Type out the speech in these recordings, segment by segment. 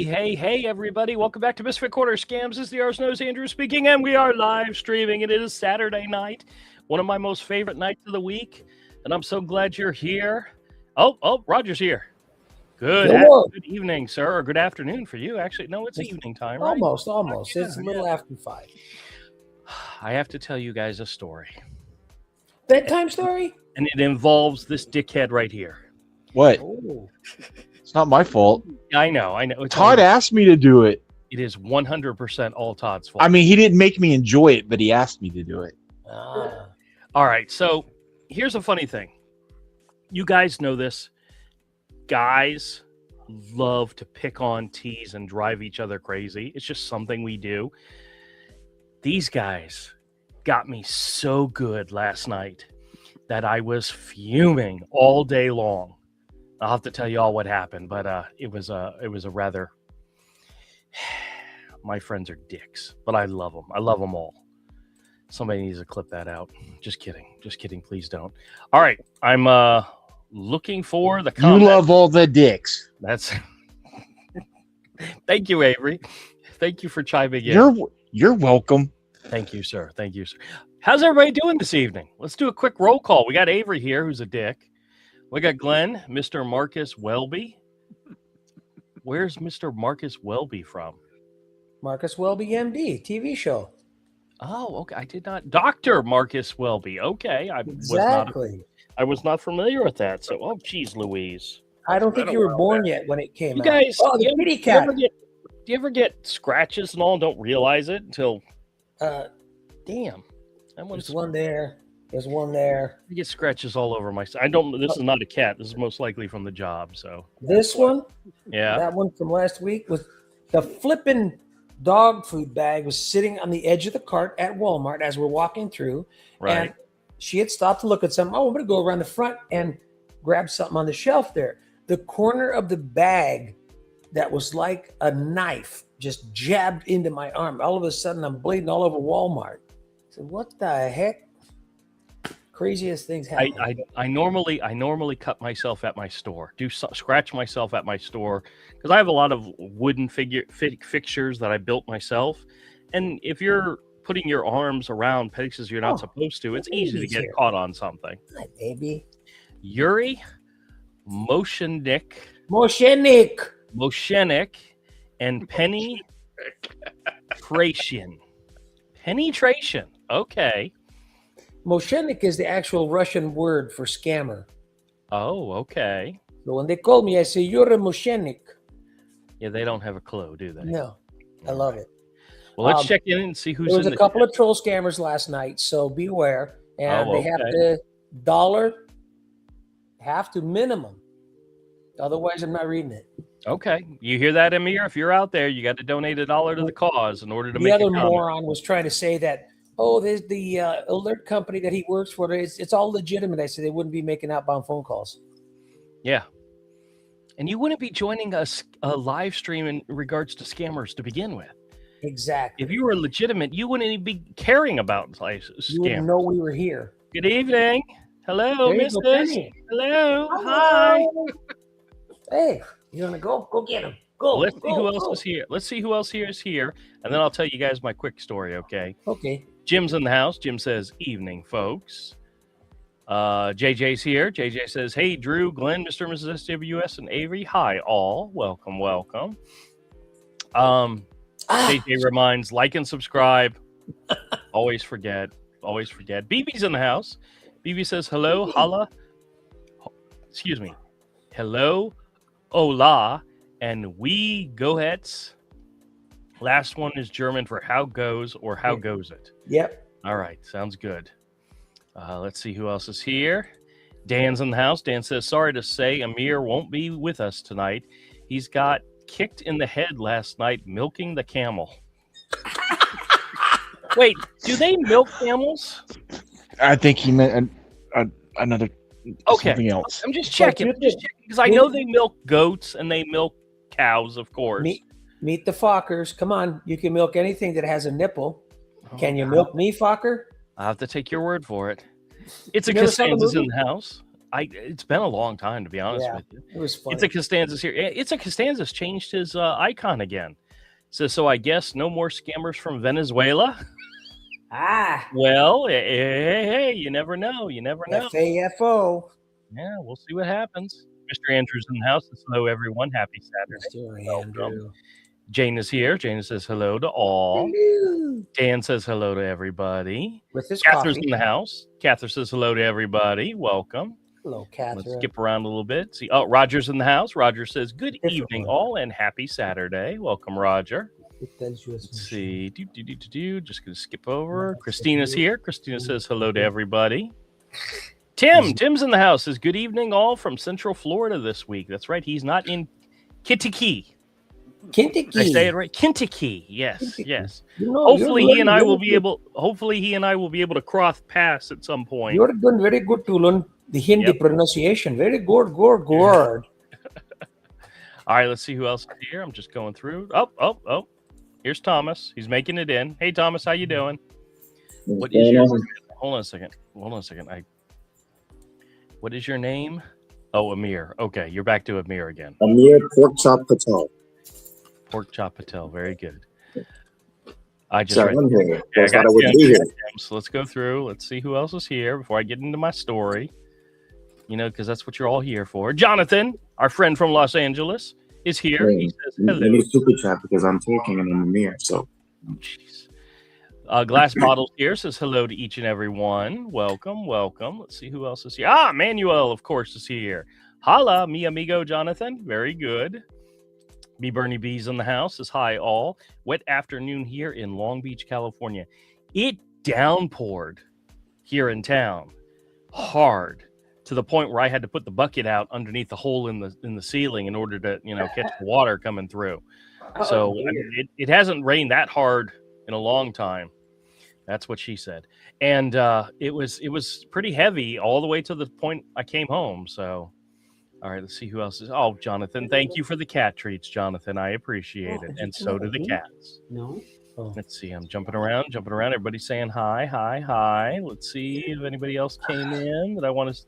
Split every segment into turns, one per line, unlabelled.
Hey, everybody. Welcome back to Misfit Corner. Scams. This is the Ars Knows Andrew speaking, and we are live streaming, and it is Saturday night, one of my most favorite nights of the week, and I'm so glad you're here. Oh, Roger's here. Good evening, sir, or good afternoon for you. Actually, no, it's evening time, right?
Almost.
Yeah,
It's a little after 5.
I have to tell you guys a story.
Bedtime story?
And it involves this dickhead right here.
What?
Oh.
It's not my fault.
I know.
Todd asked me to do it.
It is 100% all Todd's fault.
I mean, he didn't make me enjoy it, but he asked me to do it.
All right, so here's a funny thing. You guys know this. Guys love to pick on, tease, and drive each other crazy. It's just something we do. These guys got me so good last night that I was fuming all day long. I'll have to tell you all what happened, but it was a rather. My friends are dicks, but I love them. I love them all. Somebody needs to clip that out. Just kidding. Please don't. All right, I'm looking for the comment.
You love all the dicks.
That's. Thank you, Avery. Thank you for chiming in.
You're welcome.
Thank you, sir. How's everybody doing this evening? Let's do a quick roll call. We got Avery here, who's a dick. We got Glenn, Mr. Marcus Welby. Where's Mr. Marcus Welby from?
Marcus Welby, MD, TV show.
Oh, okay. I did not. Dr. Marcus Welby. Okay.
Exactly.
I was not familiar with that. So, geez, Louise.
I don't think you were born yet when it came out.
You guys,
the kitty cat.
Do you ever get scratches and all and don't realize it until... damn.
There's one there. There's one there.
I get scratches all over my... I don't... This is not a cat. This is most likely from the job, so...
This one?
Yeah.
That one from last week was... The flipping dog food bag was sitting on the edge of the cart at Walmart as we're walking through.
Right.
And she had stopped to look at something. Oh, I'm going to go around the front and grab something on the shelf there. The corner of the bag that was like a knife just jabbed into my arm. All of a sudden, I'm bleeding all over Walmart. I said, what the heck? Craziest things happen.
I normally cut myself at my store. Scratch myself at my store because I have a lot of wooden fixtures that I built myself. And if you're putting your arms around places you're not supposed to, it's easy to get caught on something.
Hi, baby.
Yuri Moshenik, and Penetration. Okay.
Moshenik is the actual Russian word for scammer.
Oh, okay.
So when they call me, I say, you're a Moshenik.
Yeah, they don't have a clue, do they?
No, I love it.
Well, let's check in and see who's in
there was
the
a couple
chat.
of troll scammers last night, so beware. And
Oh,
they have to have to minimum. Otherwise, I'm not reading it.
Okay. You hear that, Amir? If you're out there, you got to donate $1 to the cause in order to
The
make
other
a comment.
moron was trying to say that, there's the alert company that he works for. It's all legitimate. I said they wouldn't be making outbound phone calls.
Yeah. And you wouldn't be joining us a live stream in regards to scammers to begin with.
Exactly.
If you were legitimate, you wouldn't even be caring about scammers.
You wouldn't know we were here.
Good evening. Hello,
There you go,
missus.
Penny.
Hello. Hi.
Hey, you want to go? Go get him. Go.
Let's see who else is here. Let's see who else here is here. And then I'll tell you guys my quick story, okay?
Okay.
Jim's in the house. Jim says, evening, folks. JJ's here. JJ says, hey, Drew, Glenn, Mr. and Mrs. SWS, and Avery. Hi, all. Welcome. JJ reminds, like and subscribe. Always forget. BB's in the house. BB says, hello, holla. Excuse me. Hello, hola, and we go hets. Last one is German for how goes or how goes it.
Yep.
All right. Sounds good. Let's see who else is here. Dan's in the house. Dan says, sorry to say Amir won't be with us tonight. He's got kicked in the head last night milking the camel. Wait, do they milk camels?
I think he meant another something else.
I'm just checking because I know they milk goats and they milk cows, of course.
Meet the Fockers. Come on, you can milk anything that has a nipple. Can you milk me, Fokker?
I'll have to take your word for it. It's a Costanza's in the house. It's been a long time, to be honest with you.
It was funny.
It's a Costanza's here. It's a Costanza's changed his icon again. So I guess no more scammers from Venezuela. Well, hey, you never know. You never know.
FAFO.
Yeah, we'll see what happens. Mr. Andrews in the house. Hello, everyone. Happy Saturday.
Mr. Andrew.
Jane is here. Jane says hello to all.
Hello.
Dan says hello to everybody.
With his
Catherine's
coffee.
in the house. Catherine says hello to everybody. Welcome.
Hello, Catherine.
Let's skip around a little bit. See, Roger's in the house. Roger says good evening, all, and happy Saturday. Welcome, Roger. Let's see. Just going to skip over. Christina's here. Christina says hello to everybody. Tim's in the house. Says good evening, all from Central Florida this week. That's right. He's not in Kentucky.
Kentucky.
I say it right. Kentucky. Yes,
Kentucky.
yes.
No,
hopefully he and I will be able. Hopefully he and I will be able to cross paths at some point.
You're doing very good to learn the Hindi pronunciation. Very good.
All right. Let's see who else is here. I'm just going through. Oh. Here's Thomas. He's making it in. Hey, Thomas, how you doing? What is your? Hold on a second. What is your name? Oh, Amir. Okay, you're back to Amir again.
Amir Pork Chop Patel.
Pork Chop Patel. Very good. I just
So
read.
I'm here.
Okay, I
I thought
got
I would
Tim.
be here.
So let's go through. Let's see who else is here before I get into my story. You know, because that's what you're all here for. Jonathan, our friend from Los Angeles, is here. He says hello.
Let me super chat because I'm talking and I'm Amir. So,
Jeez. Glass Bottles here says hello to each and every one. Welcome. Let's see who else is here. Manuel, of course, is here. Holla, mi amigo, Jonathan. Very good. B. Bernie B's in the house says hi, all. Wet afternoon here in Long Beach, California. It downpoured here in town hard to the point where I had to put the bucket out underneath the hole in the ceiling in order to, catch the water coming through. So it hasn't rained that hard in a long time. That's what she said. And it was pretty heavy all the way to the point I came home. So, all right, let's see who else is. Oh, Jonathan, thank you for the cat treats, Jonathan. I appreciate it. And so do the cats.
No.
Let's see. I'm jumping around. Everybody's saying hi. Let's see if anybody else came in that I want to.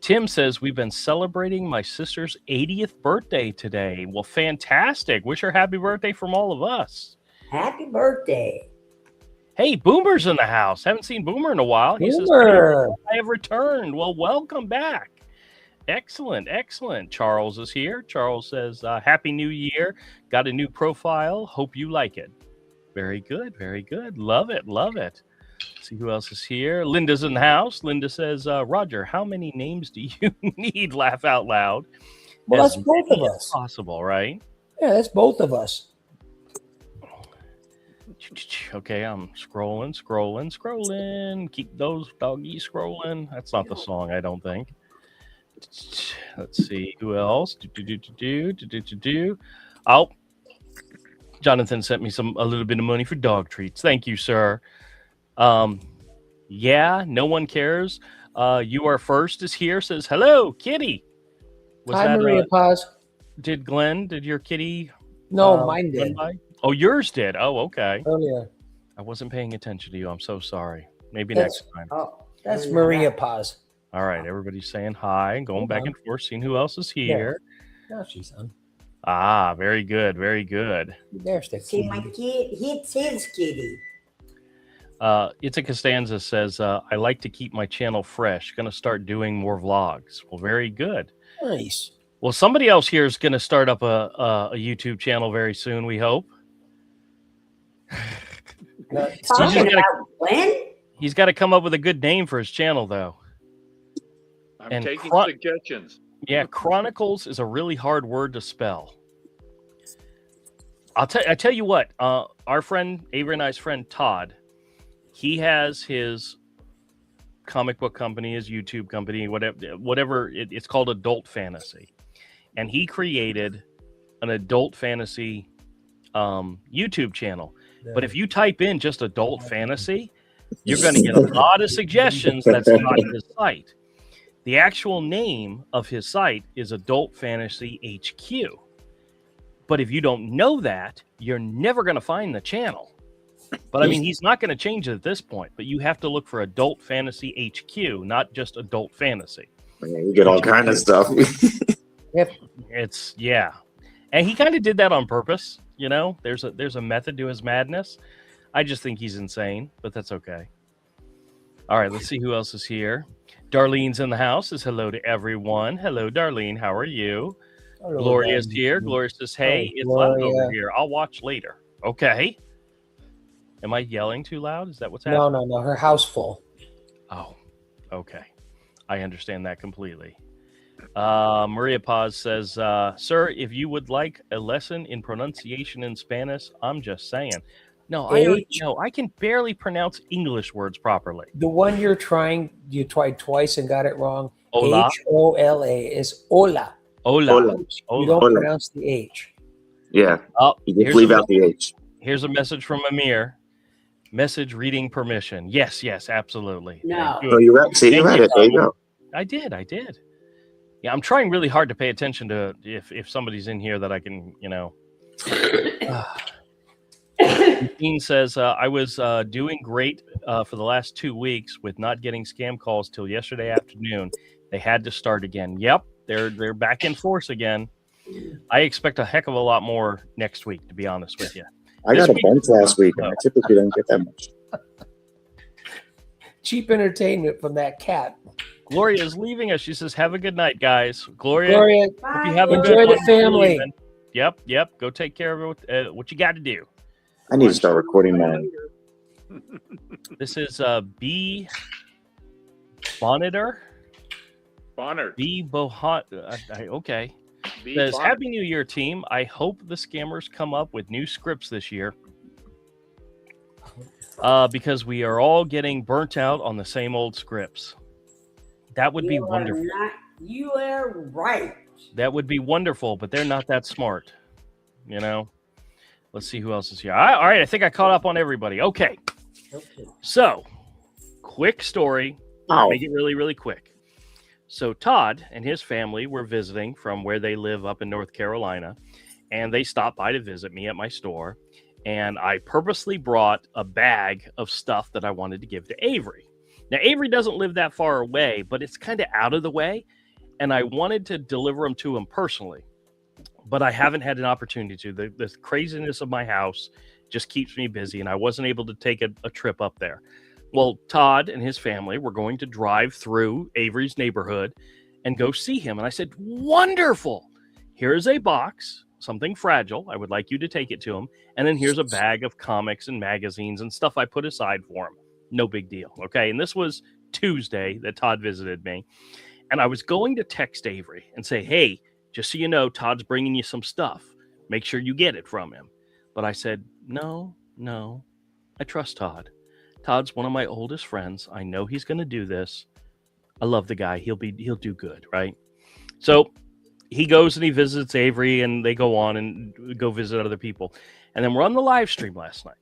Tim says we've been celebrating my sister's 80th birthday today. Well, fantastic. Wish her happy birthday from all of us.
Happy birthday.
Hey, Boomer's in the house. Haven't seen Boomer in a while. He says, I have returned. Well, welcome back. Excellent. Charles is here. Charles says, Happy New Year. Got a new profile. Hope you like it. Very good. Love it. See who else is here. Linda's in the house. Linda says, Roger, how many names do you need? Laugh out loud.
Well, that's both of us.
Possible, right?
Yeah, that's both of us.
Okay, I'm scrolling. Keep those doggies scrolling. That's not the song, I don't think. Let's see who else. Oh, Jonathan sent me a little bit of money for dog treats. Thank you, sir. Yeah, no one cares. You are first is here. Says hello, kitty.
Hi, Maria Paz.
Did your kitty?
No, mine did.
Oh, yours did. Oh, okay.
Earlier.
I wasn't paying attention to you. I'm so sorry. Maybe next time.
Oh, that's Maria Paz.
All right, everybody's saying hi, going back and forth, seeing who else is here.
Yeah. Now she's on.
Very good.
There's the
See, my kid, it's his kitty.
It's a Costanza says, I like to keep my channel fresh. Going to start doing more vlogs. Well, very good.
Nice.
Well, somebody else here is going to start up a YouTube channel very soon, we hope. He's got to come up with a good name for his channel, though.
I'm taking suggestions.
Yeah, Chronicles is a really hard word to spell. I tell you what, our friend, Avery and I's friend Todd, he has his comic book company, his YouTube company, whatever it's called, Adult Fantasy. And he created an adult fantasy YouTube channel. But if you type in just adult fantasy, you're going to get a lot of suggestions. That's not his site. The actual name of his site is Adult Fantasy HQ. But if you don't know that, you're never going to find the channel. But I mean, he's not going to change it at this point. But you have to look for Adult Fantasy HQ, not just Adult Fantasy.
Yeah, you get all kind of stuff.
It's and he kind of did that on purpose. You know, there's a method to his madness. I just think he's insane, but that's okay. All right, let's see who else is here. Darlene's in the house. Says hello to everyone. Hello, Darlene. How are you?
Hello,
Gloria's
Darlene.
here. Gloria says, hey,
Oh,
it's loud
Gloria.
over here. I'll watch later. Okay. Am I yelling too loud? Is that what's happening?
No. Her house full.
Oh, okay. I understand that completely. Maria Paz says, sir, if you would like a lesson in pronunciation in Spanish, I'm just saying. No, I already know. I can barely pronounce English words properly.
The one you tried twice and got it wrong.
Hola.
H-O-L-A is hola.
Hola.
You don't
Hola.
pronounce the H.
Yeah.
Oh,
You just leave out the H.
Here's a message from Amir. Message reading permission. Yes, absolutely.
No.
Oh, you read it. There you go.
I did. Yeah, I'm trying really hard to pay attention to if somebody's in here that I can, Dean says, I was doing great for the last 2 weeks with not getting scam calls till yesterday afternoon. They had to start again. Yep, they're back in force again. I expect a heck of a lot more next week, to be honest with you.
I got a bunch last week, and I typically don't get that much.
Cheap entertainment from that cat.
Gloria is leaving us. She says, have a good night, guys. Gloria,
Gloria,
hope you have a
enjoy
good
the
one.
family.
Yep. Go take care of what you got to do.
I need to start recording mine.
This is B. Bonneter. B. Bohot. Okay. Says, Happy New Year, team. I hope the scammers come up with new scripts this year. Because we are all getting burnt out on the same old scripts. That would be wonderful.
You are right.
That would be wonderful, but they're not that smart. Let's see who else is here. All right, I think I caught up on everybody. Okay. So, quick story. Make it really, really quick. So Todd and his family were visiting from where they live up in North Carolina, and they stopped by to visit me at my store. And I purposely brought a bag of stuff that I wanted to give to Avery. Now, Avery doesn't live that far away, but it's kind of out of the way. And I wanted to deliver them to him personally, but I haven't had an opportunity to. The craziness of my house just keeps me busy, and I wasn't able to take a trip up there. Well, Todd and his family were going to drive through Avery's neighborhood and go see him. And I said, wonderful. Here is a box, something fragile. I would like you to take it to him. And then here's a bag of comics and magazines and stuff I put aside for him. No big deal. Okay. And this was Tuesday that Todd visited me. And I was going to text Avery and say, hey, just so you know, Todd's bringing you some stuff. Make sure you get it from him. But I said, no, I trust Todd. Todd's one of my oldest friends. I know he's going to do this. I love the guy. He'll do good, right? So he goes and he visits Avery, and they go on and go visit other people. And then we're on the live stream last night.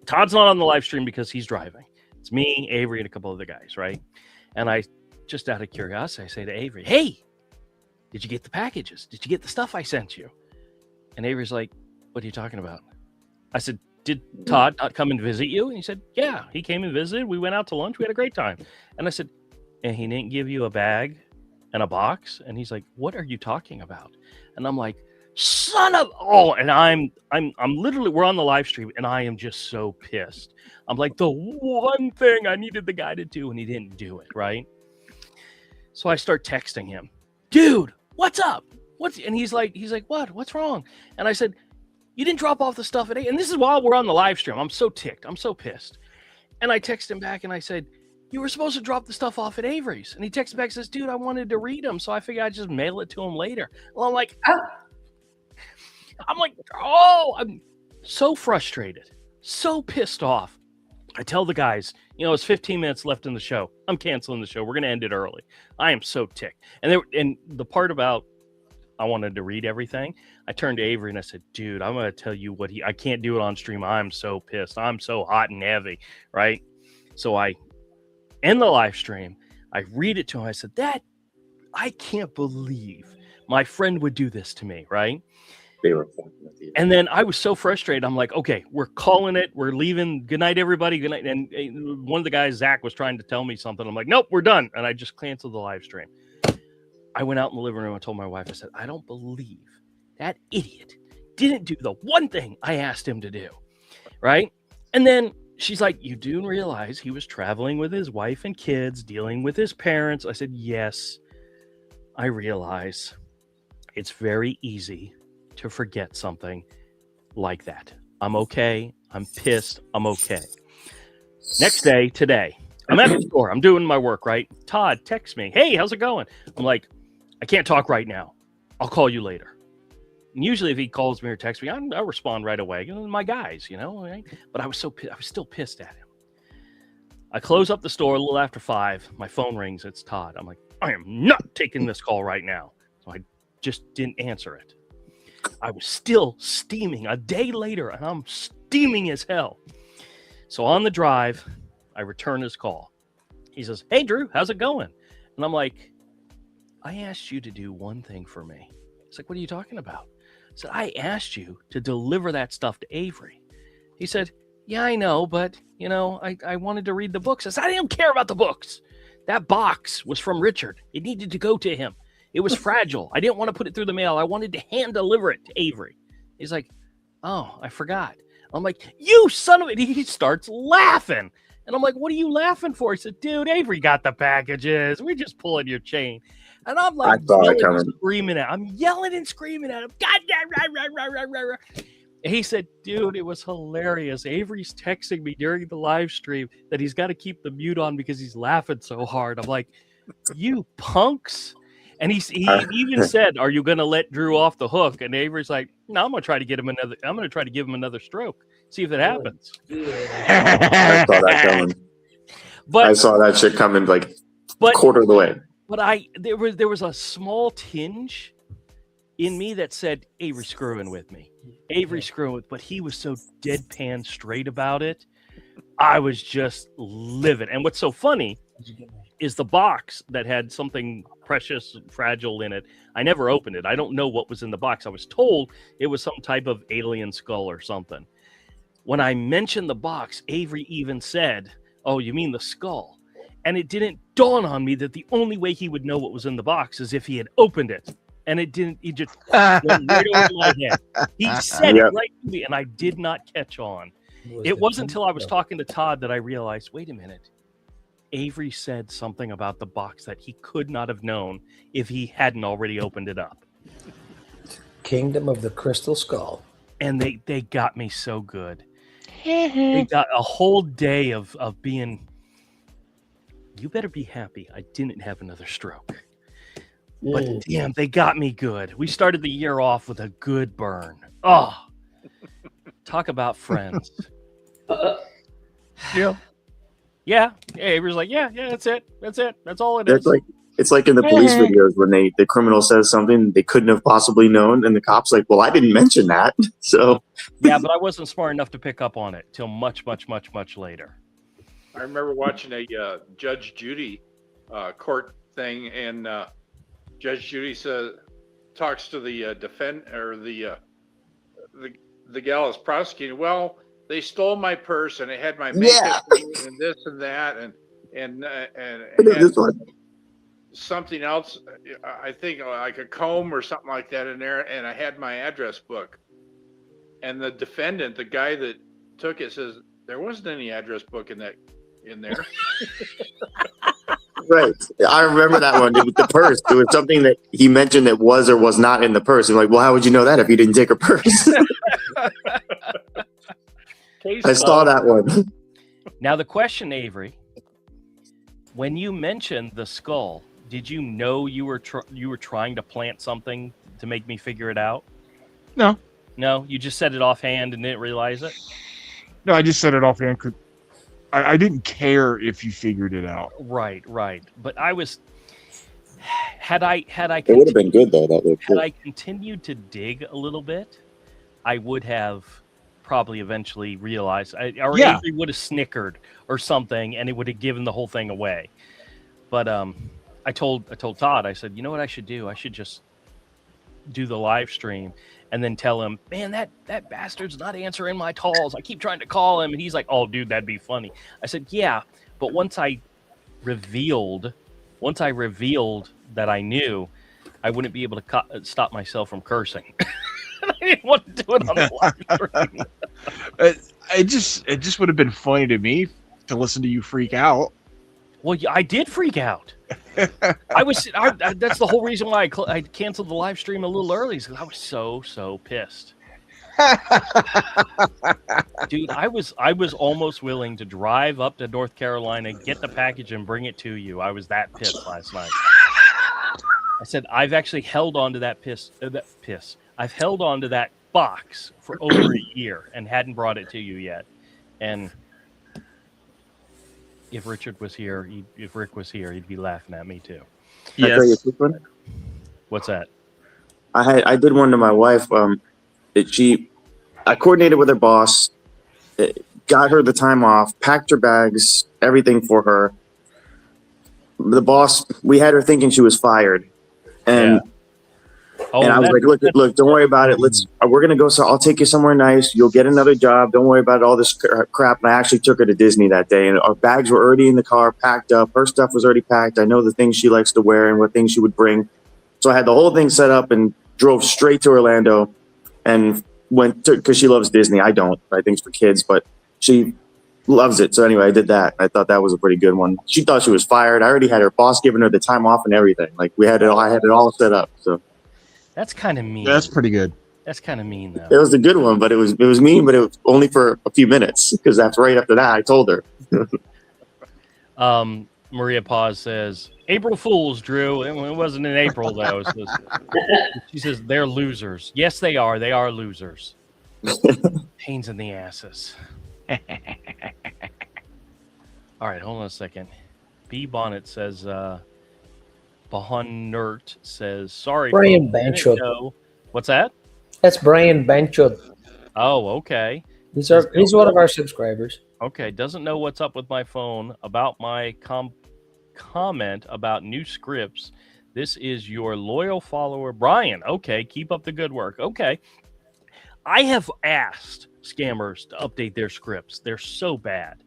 Todd's not on the live stream because he's driving. It's me, Avery, and a couple other guys, right? And I, just out of curiosity, I say to Avery, hey, did you get the packages? Did you get the stuff I sent you? And Avery's like, what are you talking about? I said, did Todd not come and visit you? And he said, yeah, he came and visited. We went out to lunch. We had a great time. And I said, and he didn't give you a bag and a box? And he's like, what are you talking about? And I'm like, son of, and I'm literally, we're on the live stream, and I am just so pissed. I'm like, the one thing I needed the guy to do, and he didn't do it, right? So I start texting him, dude, what's up? And he's like, what? What's wrong? And I said, you didn't drop off the stuff at 8. And this is while we're on the live stream. I'm so ticked. I'm so pissed. And I text him back and I said, you were supposed to drop the stuff off at Avery's. And he texted back and says, dude, I wanted to read them. So I figured I'd just mail it to him later. Well, I'm like, I'm so frustrated, so pissed off. I tell the guys, it's 15 minutes left in the show. I'm canceling the show. We're going to end it early. I am so ticked. And the part about I wanted to read everything, I turned to Avery and I said, dude, I'm going to tell you what I can't do it on stream. I'm so pissed. I'm so hot and heavy, right? So I end the live stream. I read it to him. I said, I can't believe my friend would do this to me, right?
they were pointing at you.
And then I was so frustrated. I'm like, okay, we're calling it. We're leaving. Good night, everybody. Good night. And one of the guys, Zach, was trying to tell me something. I'm like, nope, we're done. And I just canceled the live stream. I went out in the living room and told my wife, I said, I don't believe that idiot didn't do the one thing I asked him to do. Right. And then she's like, you do realize he was traveling with his wife and kids, dealing with his parents. I said, yes, I realize it's very easy to forget something like that. I'm okay. I'm pissed. I'm okay. Next day, today, I'm at the store. I'm doing my work, right? Todd texts me. Hey, how's it going? I'm like, I can't talk right now. I'll call you later. And usually if he calls me or texts me, I'll respond right away. You know, my guys, you know, right? But I was still pissed at him. I close up the store a little after 5. My phone rings. It's Todd. I'm like, I am not taking this call right now. So I just didn't answer it. I was still steaming a day later, and I'm steaming as hell. So on the drive, I return his call. He says, hey, Drew, how's it going? And I'm like, I asked you to do one thing for me. He's like, what are you talking about? I said, I asked you to deliver that stuff to Avery. He said, yeah, I know, but, you know, I wanted to read the books. I said, I don't care about the books. That box was from Richard. It needed to go to him. It was fragile. I didn't want to put it through the mail. I wanted to hand deliver it to Avery. He's like, oh, I forgot. I'm like, you son of a... He starts laughing. And I'm like, what are you laughing for? He said, dude, Avery got the packages. We're just pulling your chain. And I'm like, I'm yelling and screaming at him. God damn. And he said, dude, it was hilarious. Avery's texting me during the live stream that he's got to keep the mute on because he's laughing so hard. I'm like, you punks. And he even said, are you going to let Drew off the hook? And Avery's like, no, I'm going to try to give him another stroke. See if it happens.
I saw that coming.
But
I saw that shit coming like quarter of the way.
But there was a small tinge in me that said, Avery's screwing with me. Avery's screwing with, but he was so deadpan straight about it. I was just livid. And what's so funny is the box that had something precious, fragile in it. I never opened it. I don't know what was in the box. I was told it was some type of alien skull or something. When I mentioned the box, Avery even said, oh, you mean the skull? And it didn't dawn on me that the only way he would know what was in the box is if he had opened it. And it didn't, he just went right over my head. He said it right to me, and I did not catch on. It wasn't until I was talking to Todd that I realized, wait a minute. Avery said something about the box that he could not have known if he hadn't already opened it up.
Kingdom of the Crystal Skull.
And they got me so good. They got a whole day of being, you better be happy I didn't have another stroke. But damn, they got me good. We started the year off with a good burn. Oh, talk about friends.
Yeah.
Yeah. Avery's like, yeah, that's it. That's all it is.
It's like in the police videos when the criminal says something they couldn't have possibly known, and the cop's like, well, I didn't mention that. So
yeah, but I wasn't smart enough to pick up on it till much, much, much, much later.
I remember watching a Judge Judy court thing, and Judge Judy talks to the the gal is prosecuting. Well, they stole my purse and it had my makeup and this and that and
this one.
Something else. I think like a comb or something like that in there, and I had my address book. And the defendant, the guy that took it, says there wasn't any address book in there.
Right. I remember that one with the purse. It was something that he mentioned that was or was not in the purse. You're like, well, how would you know that if you didn't take a purse? I saw that one.
Now the question, Avery, when you mentioned the skull, did you know you were trying to plant something to make me figure it out?
No.
No, you just said it offhand and didn't realize it?
No, I just said it offhand because I didn't care if you figured it out.
Right. But I was had I
it would have been good though.
Had I continued to dig a little bit, I would have probably eventually realized, Avery would have snickered or something, and it would have given the whole thing away. But I told Todd, I said, you know what I should do? I should just do the live stream and then tell him, man, that bastard's not answering my calls. I keep trying to call him. And he's like, oh, dude, that'd be funny. I said, yeah, but once I revealed that I knew, I wouldn't be able to stop myself from cursing. I didn't want to do it on the live stream.
It just would have been funny to me to listen to you freak out.
Well, yeah, I did freak out. That's the whole reason why I canceled the live stream a little early, because I was so pissed. Dude, I was almost willing to drive up to North Carolina, get the package, and bring it to you. I was that pissed last night. I said, I've actually held on to that piss. I've held on to that box for over a year and hadn't brought it to you yet. And if Richard was here, if Rick was here, he'd be laughing at me too.
Yes.
What's that?
I did one to my wife. I coordinated with her boss, got her the time off, packed her bags, everything for her. The boss, we had her thinking she was fired, and I was like, look, don't worry about it. We're gonna go. So I'll take you somewhere nice. You'll get another job. Don't worry about all this crap. And I actually took her to Disney that day, and our bags were already in the car, packed up. Her stuff was already packed. I know the things she likes to wear and what things she would bring. So I had the whole thing set up and drove straight to Orlando, and went to, because she loves Disney. I don't. I think it's for kids, but she loves it. So anyway, I did that. I thought that was a pretty good one. She thought she was fired. I already had her boss giving her the time off and everything. Like I had it all set up. So. That's
kind of mean.
That's pretty good.
That's kind of mean, though.
It was a good one, but it was mean, but it was only for a few minutes, because right after that, I told her.
Maria Paz says, April Fools, Drew. It wasn't in April, though. She says, they're losers. Yes, they are. They are losers. Pains in the asses. All right, hold on a second. B. Bonnet says, Bahonert says, sorry.
Brian Banchod.
What's that?
That's Brian Banchod.
Oh, okay.
He's one of our subscribers.
Okay, doesn't know what's up with my phone about my comment about new scripts. This is your loyal follower, Brian. Okay, keep up the good work. Okay. I have asked scammers to update their scripts. They're so bad.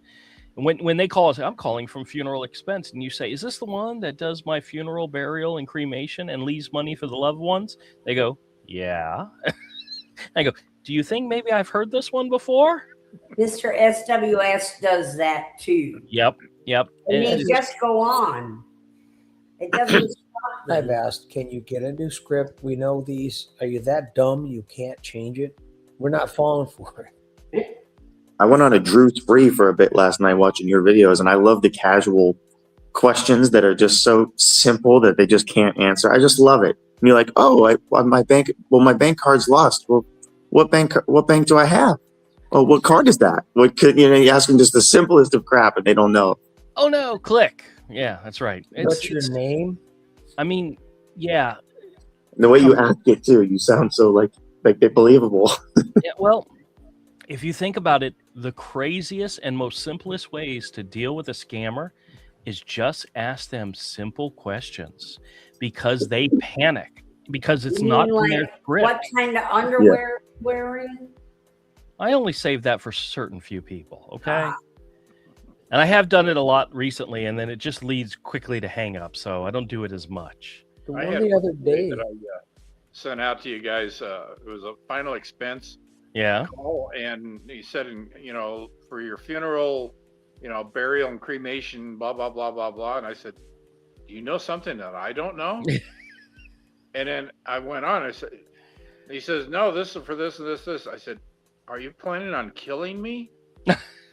And when they call us, I'm calling from Funeral Expense, and you say, is this the one that does my funeral, burial, and cremation and leaves money for the loved ones? They go, yeah. I go, do you think maybe I've heard this one before?
Mr. SWS does that too.
Yep.
And they just go on. It doesn't stop them.
I've asked, can you get a new script? We know these. Are you that dumb you can't change it? We're not falling for it.
I went on a Drew spree for a bit last night watching your videos, and I love the casual questions that are just so simple that they just can't answer. I just love it. And you're like, my bank card's lost. Well, what bank do I have? Oh, what card is that? You ask them just the simplest of crap, and they don't know.
Oh no, click. Yeah, that's right.
What's your name?
I mean, yeah.
The way you ask it too, you sound so like they're believable.
Yeah, well, if you think about it, the craziest and most simplest ways to deal with a scammer is just ask them simple questions, because they panic, because it's not in their script.
What kind of underwear wearing?
I only save that for certain few people, okay? And I have done it a lot recently, and then it just leads quickly to hang up, so I don't do it as much.
The other day
that I sent out to you guys, it was a final expense.
Yeah.
Call, and he said, for your funeral, burial and cremation, blah, blah, blah, blah, blah. And I said, do you know something that I don't know? And then I went on. I said, he says, no, this is for this and this. I said, are you planning on killing me?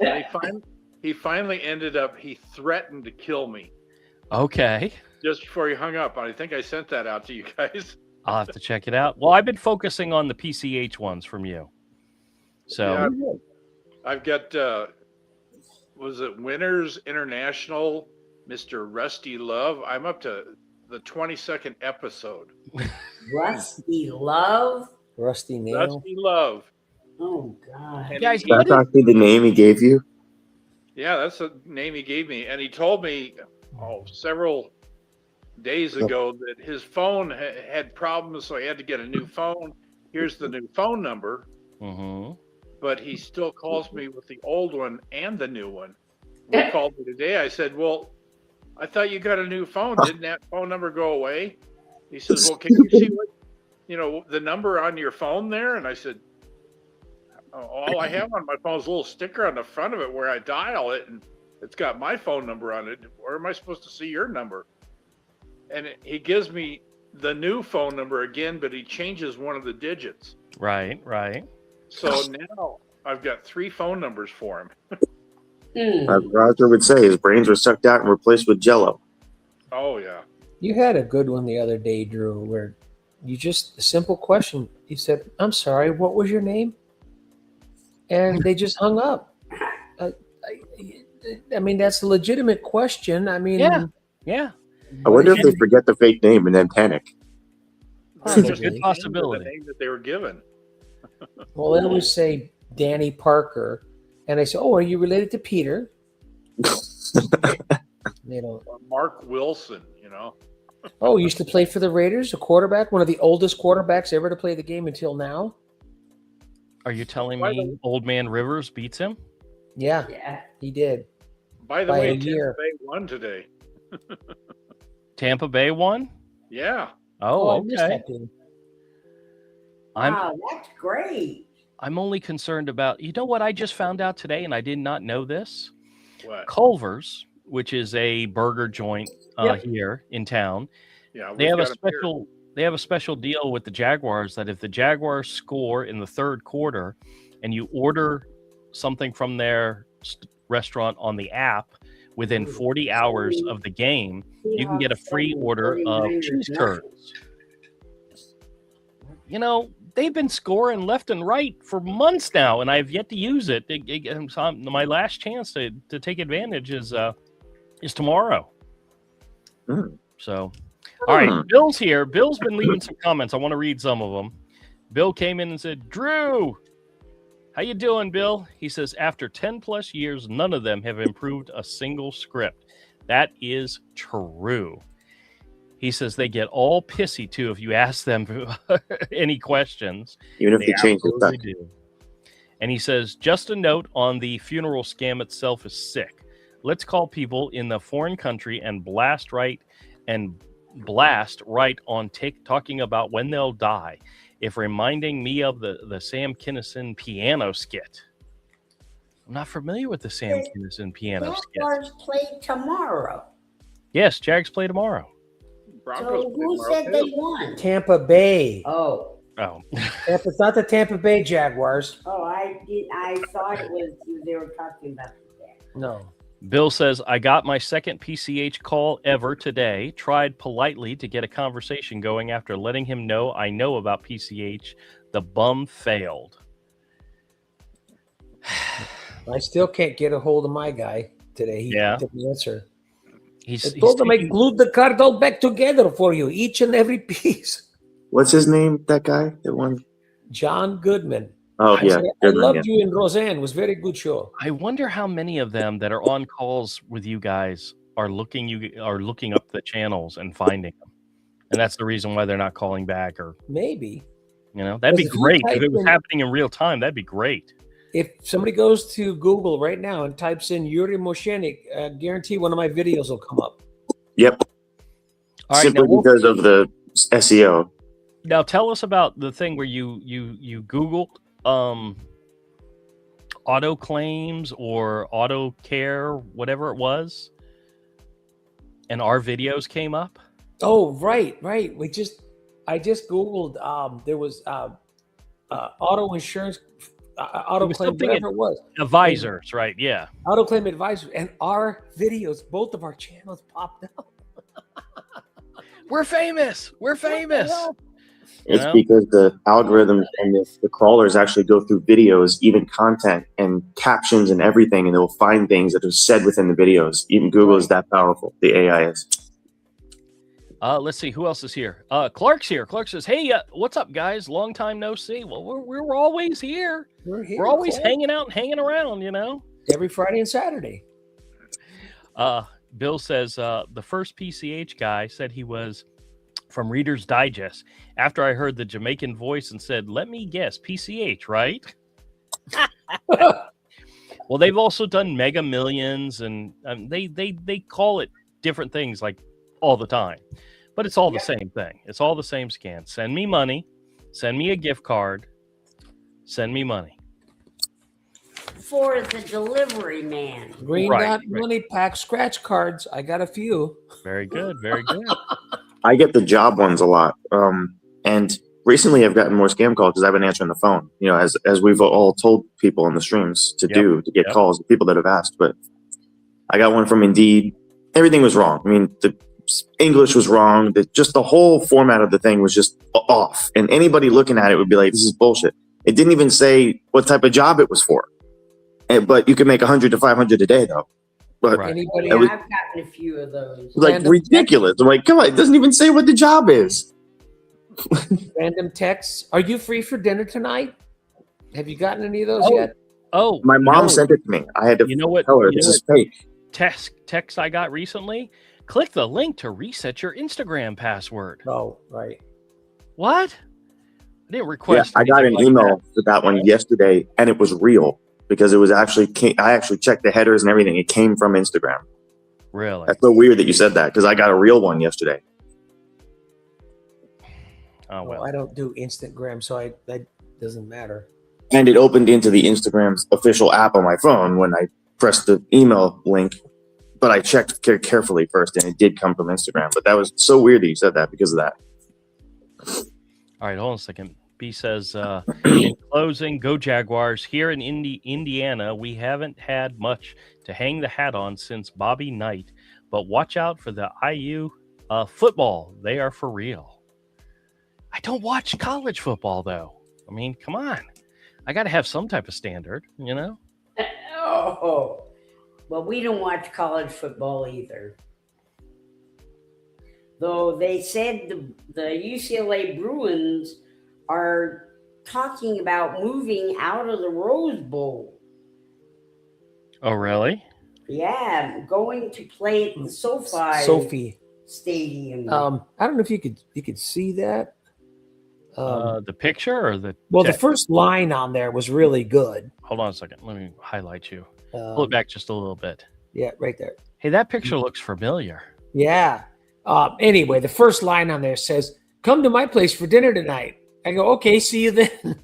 And he finally ended up, he threatened to kill me.
Okay.
Just before he hung up. I think I sent that out to you guys.
I'll have to check it out. Well, I've been focusing on the PCH ones from you. So
yeah, I've got, was it Winners International, Mr. Rusty Love? I'm up to the 22nd episode.
Rusty Love?
Rusty Nail?
Rusty Love.
Oh, God.
Guys,
that's actually the name he gave you?
Yeah, that's the name he gave me. And he told me several days ago that his phone had problems, so he had to get a new phone. here's the new phone number,
Mm-hmm.
but he still calls me with the old one and the new one. He called me today. I said, well, I thought you got a new phone. Didn't that phone number go away? He says, well, can you see what, the number on your phone there? And I said, all I have on my phone is a little sticker on the front of it where I dial it, and it's got my phone number on it. Where am I supposed to see your number? And he gives me the new phone number again, but he changes one of the digits.
Right.
So now I've got 3 phone numbers for him.
As Roger would say, his brains were sucked out and replaced with Jello.
Oh, yeah.
You had a good one the other day, Drew, where a simple question. You said, I'm sorry, what was your name? And they just hung up. I mean, that's a legitimate question. I mean,
yeah.
I wonder if they forget the fake name and then panic.
It's a good possibility.
The name that they were given.
Well, they always say Danny Parker, and I say, "Oh, are you related to Peter?" They don't.
Or Mark Wilson,
Oh, used to play for the Raiders, a quarterback, one of the oldest quarterbacks ever to play the game until now.
Are you telling me Old Man Rivers beats him?
Yeah, he did.
By the way, Tampa Bay won today.
Tampa Bay won?
Yeah.
Oh,
I missed
okay.
that game.
Wow, that's great.
I'm only concerned about, what I just found out today, and I did not know this?
What?
Culver's, which is a burger joint here in town.
Yeah,
they have a special deal with the Jaguars that if the Jaguars score in the third quarter and you order something from their restaurant on the app within 40 hours of the game, you can get a free order of cheese curds. They've been scoring left and right for months now, and I've yet to use it. My last chance to take advantage is tomorrow. So, all right, Bill's here. Bill's been leaving some comments. I want to read some of them. Bill came in and said, Drew, how you doing, Bill? He says, after 10 plus years, none of them have improved a single script. That is true. He says they get all pissy, too, if you ask them any questions.
Even if they change the stuff.
Do. And he says, just a note on the funeral scam itself is sick. Let's call people in the foreign country and blast right on talking about when they'll die. If reminding me of the Sam Kinison piano skit. I'm not familiar with the Sam Kinison piano skit.
Jaguars play tomorrow.
Yes, Jags play tomorrow.
Broncos
So who said they won?
Tampa Bay.
Oh.
It's not the Tampa Bay Jaguars.
Oh, I thought it was they were talking about that.
No.
Bill says, I got my second PCH call ever today. Tried politely to get a conversation going after letting him know I know about PCH. The bum failed.
I still can't get a hold of my guy today. He didn't answer. I told him I glued the card all back together for you, each and every piece.
What's his name, that guy? That one?
John Goodman.
Oh, yeah.
I loved you and Roseanne. It was a very good show.
I wonder how many of them that are on calls with you guys are looking up the channels and finding them. And that's the reason why they're not calling back, or
maybe.
That'd be great. If it was happening in real time, that'd be great.
If somebody goes to Google right now and types in Yuri Moshenik, guarantee one of my videos will come up.
Yep.
All right,
simply because of the SEO.
Now tell us about the thing where you Googled auto claims or auto care, whatever it was, and our videos came up.
Oh, right. I just Googled. There was auto insurance, auto claim, whatever it was.
Advisors, right? Yeah.
Auto claim advisors, and our videos, both of our channels popped up.
We're famous.
It's because the algorithms and the crawlers actually go through videos, even content and captions and everything, and they'll find things that are said within the videos. Even Google is that powerful. The AI is.
Let's see who else is here. Clark's here. Clark says, "Hey, what's up, guys? Long time no see." Well, we're always here. We're always hanging out and hanging around.
Every Friday and Saturday.
Bill says the first PCH guy said he was from Reader's Digest after I heard the Jamaican voice and said, "Let me guess, PCH, right?" Well, they've also done Mega Millions, and they call it different things like all the time, but it's all the same thing. It's all the same scan. Send me money, send me a gift card, send me money.
For the delivery man.
Green
Right,
Dot
right.
Money Pack scratch cards. I got a few.
Very good, very good.
I get the job ones a lot. And recently I've gotten more scam calls because I've been answering the phone, as we've all told people in the streams to do, to get calls, the people that have asked. But I got one from Indeed. Everything was wrong. I mean, the English was wrong. Just the whole format of the thing was just off. And anybody looking at it would be like, this is bullshit. It didn't even say what type of job it was for. But you can make 100 to 500 a day, though. But
Anybody?
Yeah, I've gotten a few of those.
like ridiculous. I'm like, come on, it doesn't even say what the job is.
Random texts. Are you free for dinner tonight? Have you gotten any of those yet?
Oh,
My mom sent it to me. I had to tell her this is fake.
Text I got recently. Click the link to reset your Instagram password.
Oh, right.
What? I didn't request.
Yeah, I got an email to that one yesterday, and it was real because it was I actually checked the headers and everything. It came from Instagram.
Really?
That's so weird that you said that because I got a real one yesterday.
Oh well.
I don't do Instagram, so that doesn't matter.
And it opened into the Instagram's official app on my phone when I pressed the email link. But I checked carefully first, and it did come from Instagram. But that was so weird that you said that because of that.
All right, hold on a second. B says, in closing, go Jaguars. Here in Indiana, we haven't had much to hang the hat on since Bobby Knight. But watch out for the IU football. They are for real. I don't watch college football, though. I mean, come on. I got to have some type of standard,
Oh, well, we don't watch college football either. Though they said the UCLA Bruins are talking about moving out of the Rose Bowl.
Oh, really?
Yeah, going to play at the SoFi Stadium.
I don't know if you could see that.
The picture or the
Well,
text?
the first line on there was really good.
Hold on a second. Let me highlight you. Pull it back just a little bit.
Yeah, right there.
Hey, that picture looks familiar.
Yeah. Anyway, the first line on there says, "Come to my place for dinner tonight." I go, "Okay, see you then."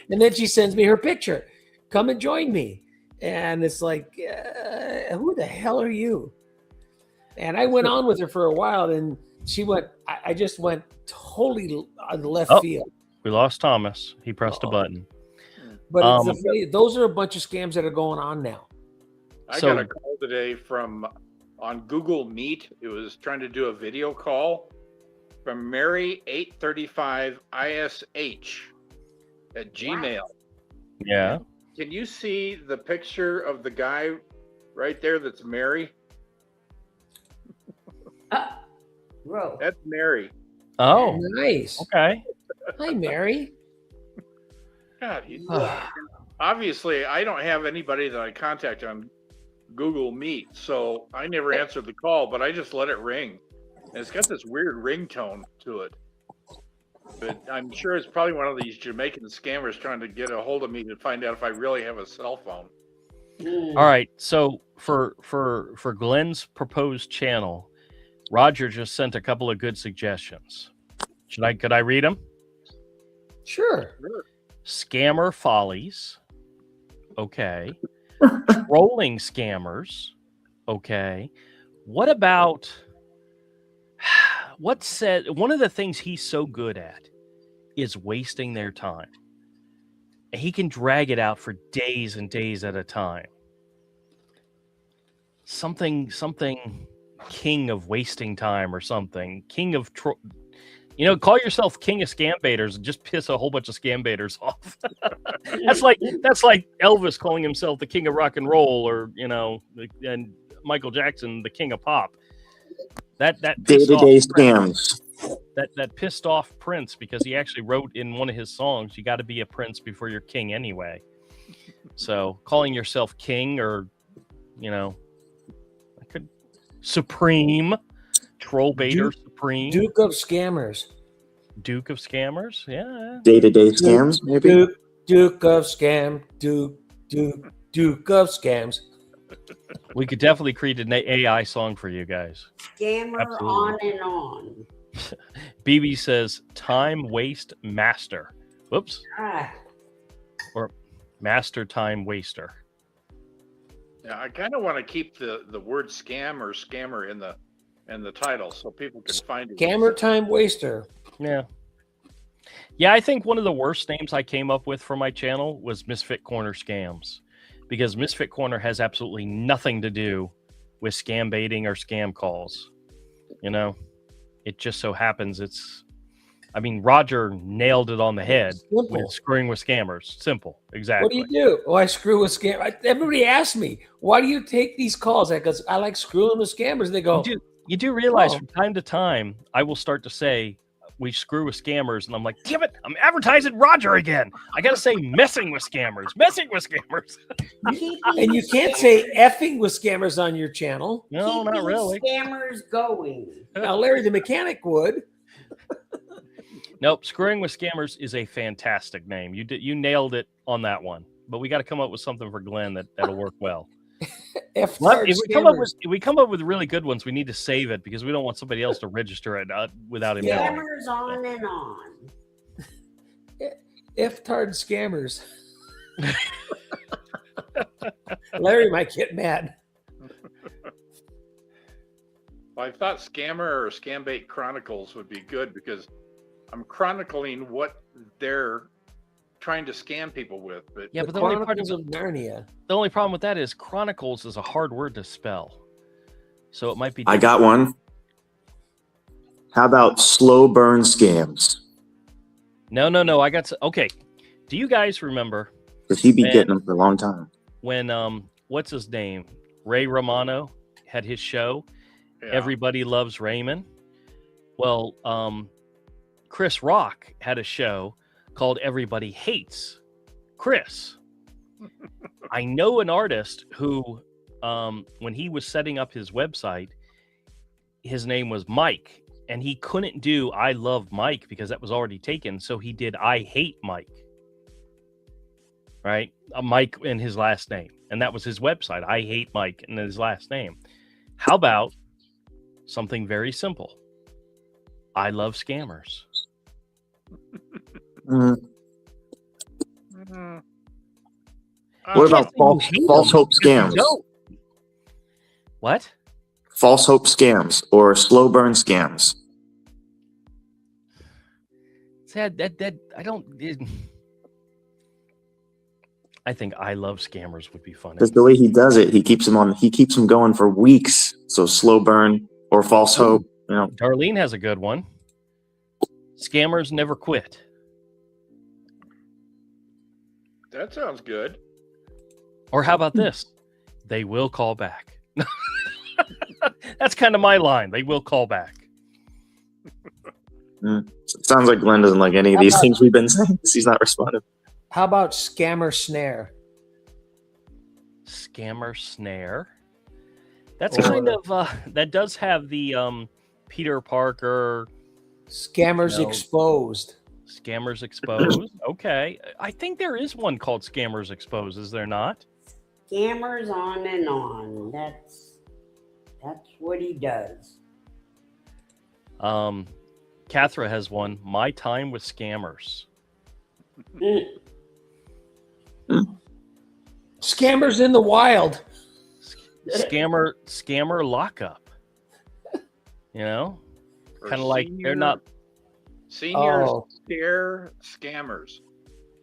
And then she sends me her picture. "Come and join me." And it's like, who the hell are you? And I went on with her for a while, and she went. I just went totally on the left field.
We lost Thomas. He pressed a button.
But those are a bunch of scams that are going on now.
I got a call today on Google Meet. It was trying to do a video call from Mary 835 ISH at Gmail.
Yeah.
Can you see the picture of the guy right there that's Mary?
Bro.
That's Mary.
Oh,
nice.
Okay.
Hi, Mary.
God, obviously, I don't have anybody that I contact on Google Meet, so I never answered the call, but I just let it ring. And it's got this weird ringtone to it. But I'm sure it's probably one of these Jamaican scammers trying to get a hold of me to find out if I really have a cell phone.
All right. So for Glenn's proposed channel, Roger just sent a couple of good suggestions. Could I read them?
Sure.
Scammer follies. Okay. Trolling scammers. Okay. What about one of the things he's so good at is wasting their time. And he can drag it out for days and days at a time. Something king of wasting time or something. King of call yourself king of scam baiters and just piss a whole bunch of scam baiters off. that's like Elvis calling himself the king of rock and roll, or and Michael Jackson the king of pop. That
day-to-day scams.
That pissed off Prince because he actually wrote in one of his songs, "You got to be a prince before you're king anyway." So calling yourself king or supreme Troll Baiter Supreme.
Duke of Scammers.
Duke of Scammers. Yeah.
Day-to-day scams, maybe?
Duke of Scam. Duke of Scams.
We could definitely create an AI song for you guys.
Scammer
Absolutely.
on and on.
BB says time waste master. Whoops.
Ah,
Or master time waster.
Yeah, I kind of want to keep the word scam or scammer in the title so people can find it.
Scammer time waster.
Yeah. Yeah, I think one of the worst names I came up with for my channel was Misfit Corner Scams, because Misfit Corner has absolutely nothing to do with scam baiting or scam calls. You know, it just so happens Roger nailed it on the head with screwing with scammers. Simple. Exactly.
What do you do? Oh, I screw with scammers. Everybody asks me, why do you take these calls? Because I like screwing with scammers. They go,
You do realize from time to time, I will start to say, we screw with scammers, and I'm like, damn it, I'm advertising Roger again. I got to say messing with scammers.
and you can't say effing with scammers on your channel.
No,
keep
not really.
Scammers going.
Now, Larry the mechanic would.
Nope, screwing with scammers is a fantastic name. You nailed it on that one. But we got to come up with something for Glenn that'll work well. If we come up with really good ones, we need to save it because we don't want somebody else to register it without him.
Scammers on and on.
F-tard scammers. Larry might get mad.
Well, I thought Scammer or Scambait Chronicles would be good because I'm chronicling what they're trying to scam people with. But
yeah, but the only part of Narnia.
The only problem with that is Chronicles is a hard word to spell, so it might be.
I got one. How about slow burn scams?
No. I got okay. Do you guys remember?
Because he'd be getting them for a long time.
When what's his name? Ray Romano had his show. Yeah. Everybody Loves Raymond. Well, Chris Rock had a show called Everybody Hates Chris. I know an artist who, when he was setting up his website, his name was Mike, and he couldn't do I Love Mike because that was already taken. So he did I Hate Mike. Right? Mike and his last name. And that was his website. I Hate Mike and his last name. How about something very simple? I Love Scammers.
What about false hope scams?
What?
False hope scams or slow burn scams.
I think I Love Scammers would be funny.
Because the way he does it, he keeps them going for weeks. So slow burn or false hope. You know.
Darlene has a good one. Scammers never quit.
That sounds good.
Or how about this? They will call back. That's kind of my line. They will call back.
It sounds like Glenn doesn't like any of these things we've been saying. He's not responding.
How about scammer snare?
Scammer snare. That's kind of that does have the Peter Parker.
Scammers Exposed.
Scammers Exposed. Okay. I think there is one called Scammers Exposed, is there not?
Scammers on and on. That's what he does.
Cathra has one. My Time with Scammers.
Scammers in the Wild.
Scammer Lockup. You know? Kind of like they're not
seniors scare scammers.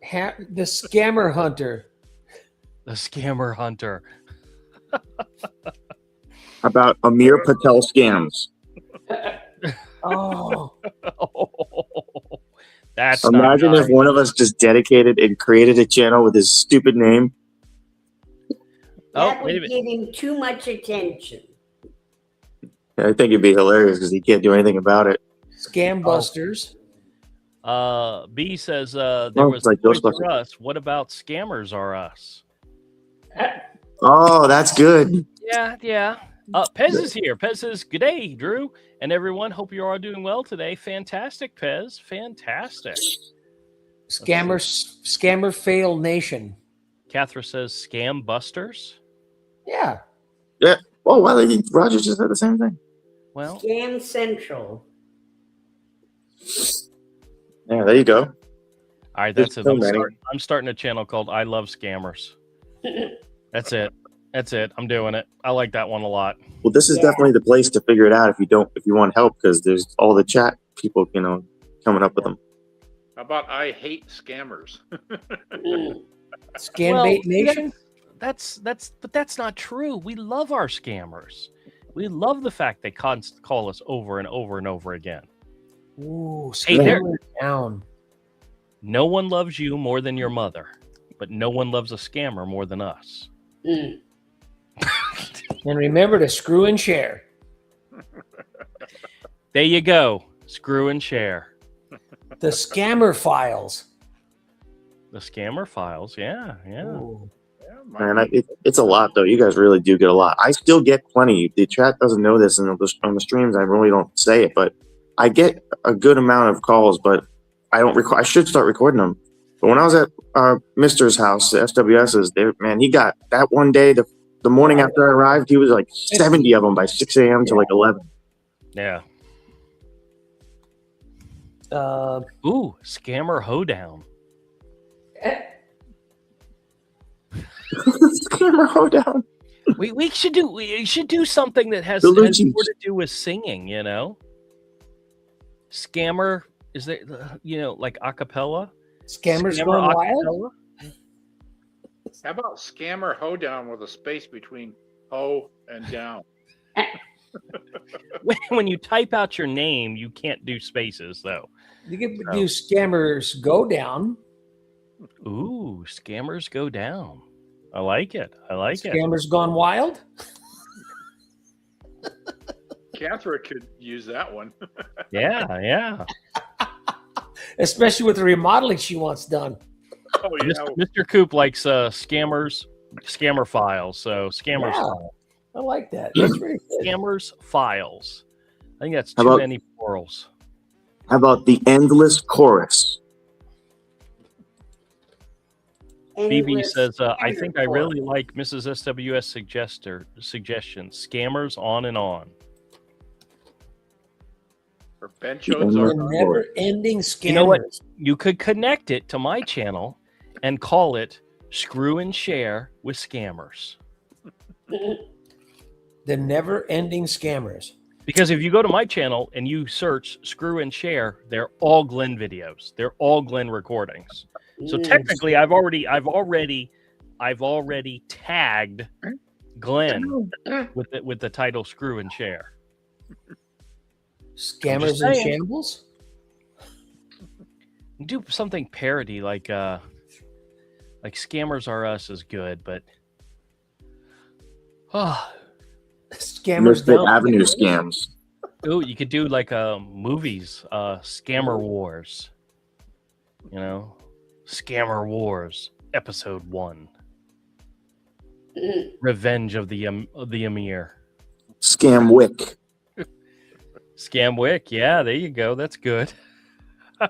The Scammer Hunter.
The Scammer Hunter.
How about Amir Patel scams?
That's
imagine if one of us just dedicated and created a channel with his stupid name.
That would give him too much attention.
Yeah, I think it'd be hilarious because he can't do anything about it.
Scam Busters.
B says there was like Toys R Us. What about Scammers Are Us?
Oh, that's good.
Yeah. Pez is here. Pez says, "Good day, Drew, and everyone. Hope you are all doing well today. Fantastic, Pez. Fantastic."
Scammer fail nation.
Catherine says, "Scam busters."
Yeah.
Yeah. Oh, wow. Roger just said the same thing.
Well,
Scam Central.
Yeah, there you go.
all right,
There's
that's it.
so many.
I'm starting a channel called "I Love Scammers." That's it. That's it. I'm doing it. I like that one a lot.
Well, this is definitely the place to figure it out if you want help, because there's all the chat people, coming up with them.
How about I hate scammers?
Scam bait nation.
But that's not true. We love our scammers. We love the fact they call us over and over and over again.
Ooh,
Hey, there.
scammer down.
No one loves you more than your mother, but no one loves a scammer more than us.
Mm.
And remember to screw and share.
There you go. Screw and share.
The scammer files.
The scammer files. Yeah.
Ooh.
Yeah,
Man, it's a lot, though. You guys really do get a lot. I still get plenty. The chat doesn't know this, and on the streams, I really don't say it, but I get a good amount of calls, but I don't record. I should start recording them. But when I was at Mister's house, the SWS's, man, he got that one day, the morning after I arrived, he was like 70 of them by 6 a.m. to like 11.
Yeah.
Uh,
Ooh, scammer hoedown.
Scammer hoedown.
We should do something that has
The
more
Lucci's.
to do with singing. Scammer is there? Like a cappella.
scammers
Scammer
going
a
wild.
cappella?
How about scammer hoedown with a space between ho and down?
When you type out your name, you can't do spaces though.
You can do scammers go down.
Ooh, scammers go down. I like it.
Scammers gone wild.
Catherine could use that one.
Yeah.
Especially with the remodeling she wants done.
Oh yeah.
Mr. Coop likes scammer files. So scammers
Yeah.
files.
I like that. That's really good.
Scammers files. I think that's
How
too
about-
many plurals.
How about the endless chorus?
BB says, I think I really like Mrs. SWS suggestion. Scammers on and on.
Or bench
The
oats
endless
are
The never-ending scammers.
You know what? You could connect it to my channel and call it Screw and Share with Scammers.
The never-ending scammers.
Because if you go to my channel and you search Screw and Share, they're all Glenn videos. They're all Glenn recordings. So technically, I've already tagged Glenn with the title Screw and Share.
Scammers in
saying.
shambles.
Do something parody like Scammers Are Us is good, but
Scammers
Misfit
down.
Avenue scams.
oh, you could do like movies, Scammer Wars. Scammer Wars Episode 1. Revenge of the Emir.
Scam Wick.
Scam Wick, yeah, there you go. That's good.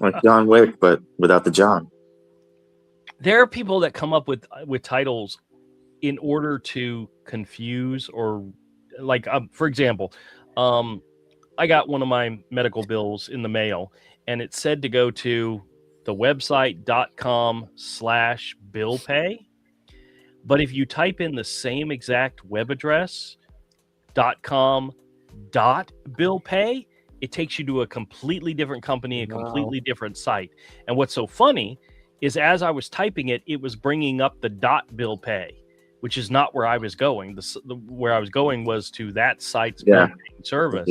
Like John Wick, but without the John.
There are people that come up with titles in order to confuse or like, for example, I got one of my medical bills in the mail and it said to go to the website .com/bill pay. But if you type in the same exact web address .com.bill pay, it takes you to a completely different company, a completely different site. And what's so funny is as I was typing it, it was bringing up the .bill pay, which is not where I was going. Where I was going was to that site's bill paying service.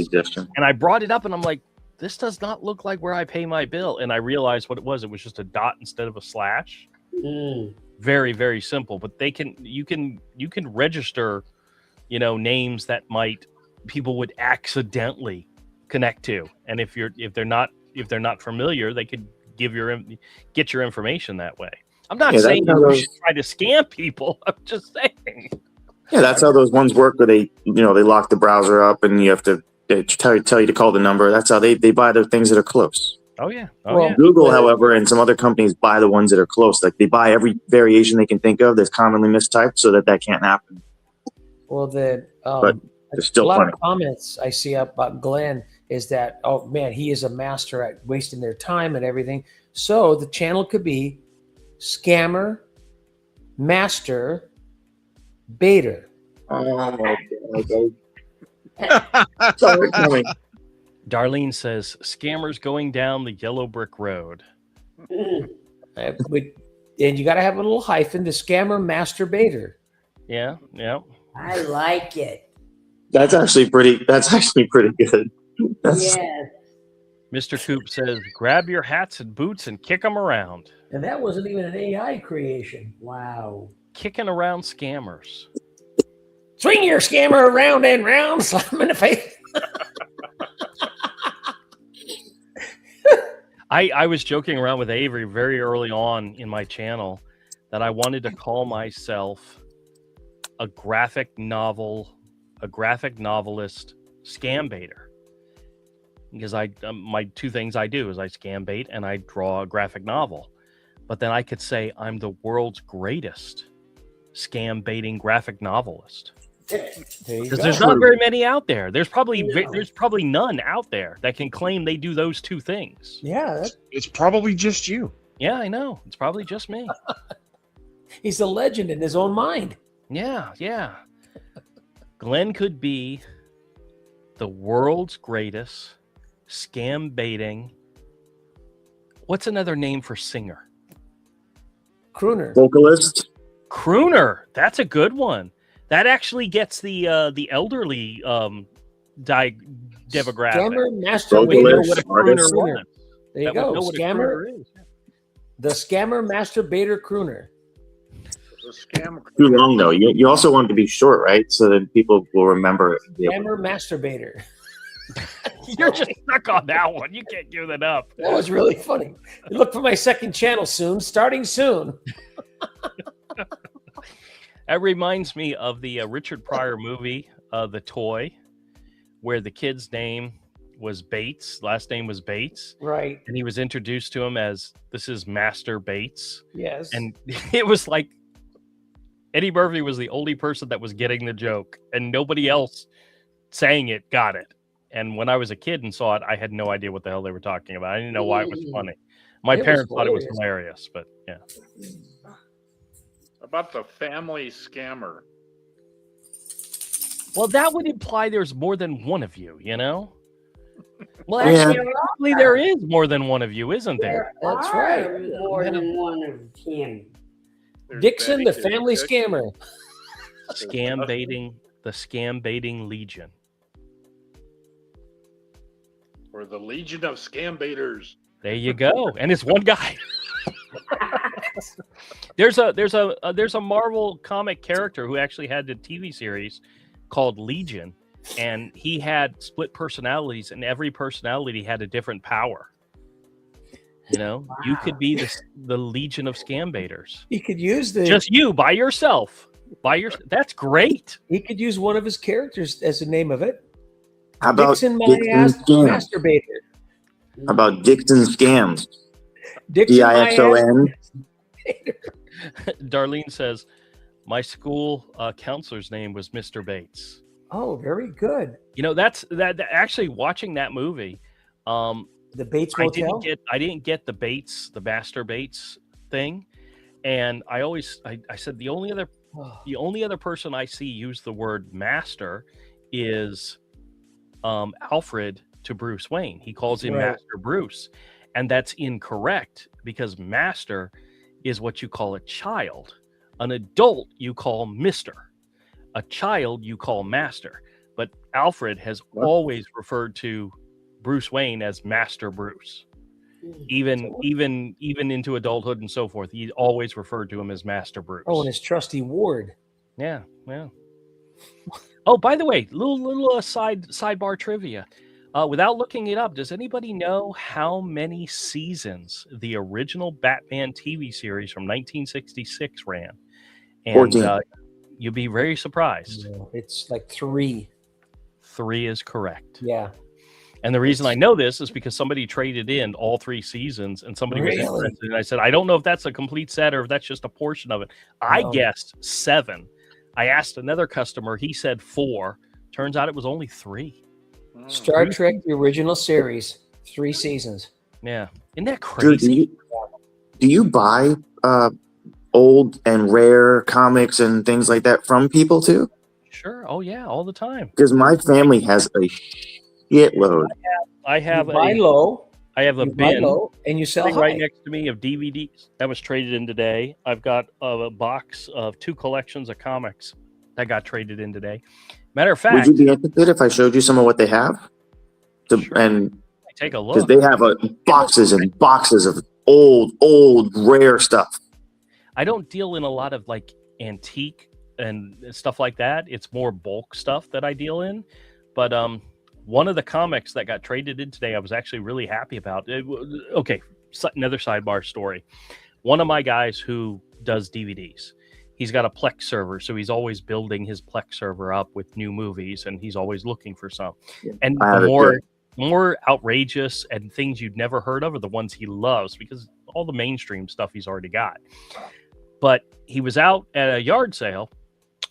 And I brought it up and I'm like, this does not look like where I pay my bill. And I realized what it was. It was just a dot instead of a slash. Very, very simple. But you can register, names that people would accidentally connect to. And if they're not familiar, they could get your information that way. I'm not saying you should try to scam people. I'm just saying.
Yeah, that's how those ones work where they lock the browser up and they tell you to call the number. That's how they buy the things that are close.
Oh yeah.
Well,
Google, however, and some other companies buy the ones that are close. Like they buy every variation they can think of that's commonly mistyped so that can't happen.
Well,
But it's
a
still
lot
funny.
of comments I see up about Glenn is that, oh man, he is a master at wasting their time and everything. So the channel could be Scammer, Master, Baiter.
Oh, okay. Sorry, coming.
Darlene says, "Scammers going down the yellow brick road."
And you got to have a little hyphen, the Scammer, Master, Baiter.
Yeah.
I like it.
That's actually pretty good.
Yes.
Mr. Coop says, "Grab your hats and boots and kick them around."
And that wasn't even an AI creation.
Wow.
Kicking around scammers.
Swing your scammer around and round, slam him in the face.
I was joking around with Avery very early on in my channel that I wanted to call myself a graphic novelist scam baiter. Because my two things I do is I scam bait and I draw a graphic novel. But then I could say I'm the world's greatest scam baiting graphic novelist. Because there's not very many out there. There's probably none out there that can claim they do those two things.
Yeah.
It's probably just you.
Yeah, I know. It's probably just me.
He's a legend in his own mind.
Yeah. Glenn could be the world's greatest scam baiting. What's another name for singer?
Crooner.
Vocalist.
Crooner. That's a good one. That actually gets the elderly demographic.
Scammer, Master,
Vocalist,
Baiter.
artist.
There you go. Scammer. The Scammer, Master, Baiter, Crooner.
The scam.
Too long though. You also want it to be short, right? So that people will remember it.
Scammer, Masturbator.
You're just stuck on that one. You can't give that up.
That was really funny. Look for my second channel soon, starting soon.
That reminds me of the Richard Pryor movie, The Toy, where the kid's name was Bates, last name was Bates.
Right.
And he was introduced to him as, this is Master Bates.
Yes.
And it was like Eddie Murphy was the only person that was getting the joke, and nobody else saying it got it. And when I was a kid and saw it, I had no idea what the hell they were talking about. I didn't know why it was funny. My parents thought it was hilarious, but yeah.
About the family scammer.
Well, that would imply there's more than one of you, you know? Well,
Yeah.
actually, probably there is more than one of you, isn't there?
That's
are
right.
More than one of him.
There's
Dixon,
Betty
the family
Dick,
scammer.
Scam baiting, the scam baiting legion.
Or the Legion of Scam Baiters.
There you go. And it's one guy. There's a Marvel comic character who actually had the TV series called Legion, and he had split personalities, and every personality had a different power. You know,
Wow.
you could be the Legion of Scam Baiters.
He could use
Just you by yourself. That's great.
He could use one of his characters as the name of it.
How about
Dixon, my
Dixon
ass
Scams?
masturbator.
How about Dixon Scams?
Dixon, my ass
Dixon.
Darlene says, my school counselor's name was Mr. Bates.
Oh, very good.
You know, that actually watching that movie.
The Bates
I
Motel.
didn't get the Bates, the Master Bates thing, and I said the only other person I see use the word master is Alfred to Bruce Wayne. He calls him
Right.
Master Bruce, and that's incorrect because master is what you call a child. An adult you call Mister. A child you call master. But Alfred has always referred to Bruce Wayne as Master Bruce. Even into adulthood and so forth, he always referred to him as Master Bruce.
Oh, and his trusty ward.
Yeah. Oh, by the way, little sidebar trivia. Without looking it up, does anybody know how many seasons the original Batman TV series from 1966 ran? And
14.
You'll be very surprised.
No, it's like 3.
3 is correct.
Yeah.
And the reason I know this is because somebody traded in all 3 seasons, and somebody was interested. And I said, I don't know if that's a complete set or if that's just a portion of it. I guessed 7. I asked another customer. He said 4. Turns out it was only 3.
Star Trek, the original series, 3 seasons.
Yeah. Isn't that crazy?
Dude, do you buy old and rare comics and things like that from people too?
Sure. Oh, yeah. All the time.
Because my family has a shitload.
I have
you buy low.
I have a
You buy
bin
low and you sell high.
right next to me of DVDs that was traded in today. I've got a box of 2 collections of comics that got traded in today. Matter of fact,
would you be interested if I showed you some of what they have?
Sure.
And
take a look.
because they have boxes and boxes of old, rare stuff.
I don't deal in a lot of like antique and stuff like that. It's more bulk stuff that I deal in. But one of the comics that got traded in today, I was actually really happy about. Okay, another sidebar story. One of my guys who does DVDs, he's got a Plex server, so he's always building his Plex server up with new movies, and he's always looking for some. Yeah, and the more outrageous and things you'd never heard of are the ones he loves, because all the mainstream stuff he's already got. But he was out at a yard sale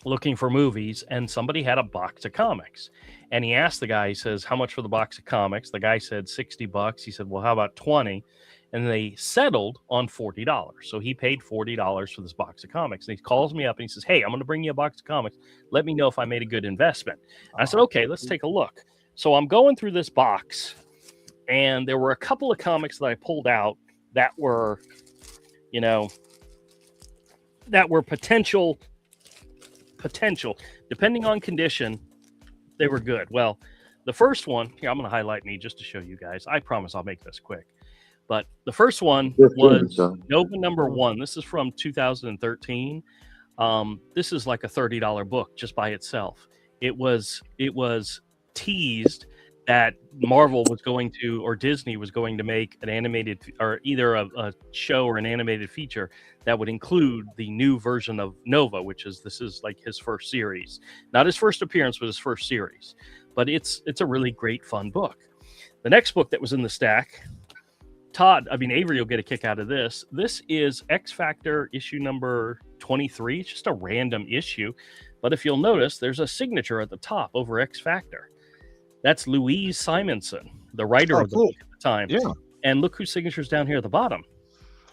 looking for movies, and somebody had a box of comics. And he asked the guy, he says, how much for the box of comics? The guy said $60. He said, well, how about 20? And they settled on $40. So he paid $40 for this box of comics. And he calls me up and he says, hey, I'm going to bring you a box of comics. Let me know if I made a good investment. And I said, okay, let's take a look. So I'm going through this box, and there were a couple of comics that I pulled out that were, that were potential, depending on condition, they were good. Well, the first one, here, I'm going to highlight me just to show you guys. I promise I'll make this quick. But the first one was Nova #1. This is from 2013. This is like a $30 book just by itself. It was teased that Marvel was going to, or Disney was going to make an animated, or either a show or an animated feature that would include the new version of Nova, this is like his first series, not his first appearance, but his first series. But it's a really great, fun book. The next book that was in the stack, Avery will get a kick out of this. This is X Factor issue number 23. It's just a random issue. But if you'll notice, there's a signature at the top over X Factor. That's Louise Simonson, the writer of the book at the time.
Yeah.
And look whose signature's down here at the bottom.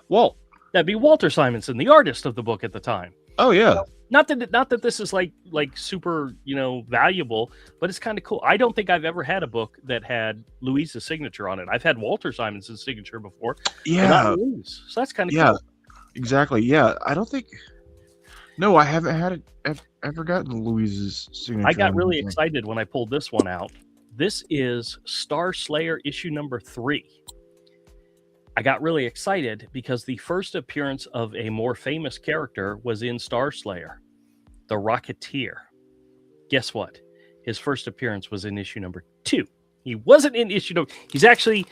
Walt.
That'd be Walter Simonson, the artist of the book at the time.
Oh, yeah.
Not that this is like super, valuable, but it's kind of cool. I don't think I've ever had a book that had Louise's signature on it. I've had Walter Simonson's signature before.
Yeah.
Not Louise. So that's kind of cool.
Exactly. Yeah. I don't think. No, I haven't had it. Ever gotten Louise's signature.
I got really excited when I pulled this one out. This is Star Slayer issue number 3. I got really excited because the first appearance of a more famous character was in Star Slayer, the Rocketeer. Guess what? His first appearance was in issue number 2. He wasn't in he's actually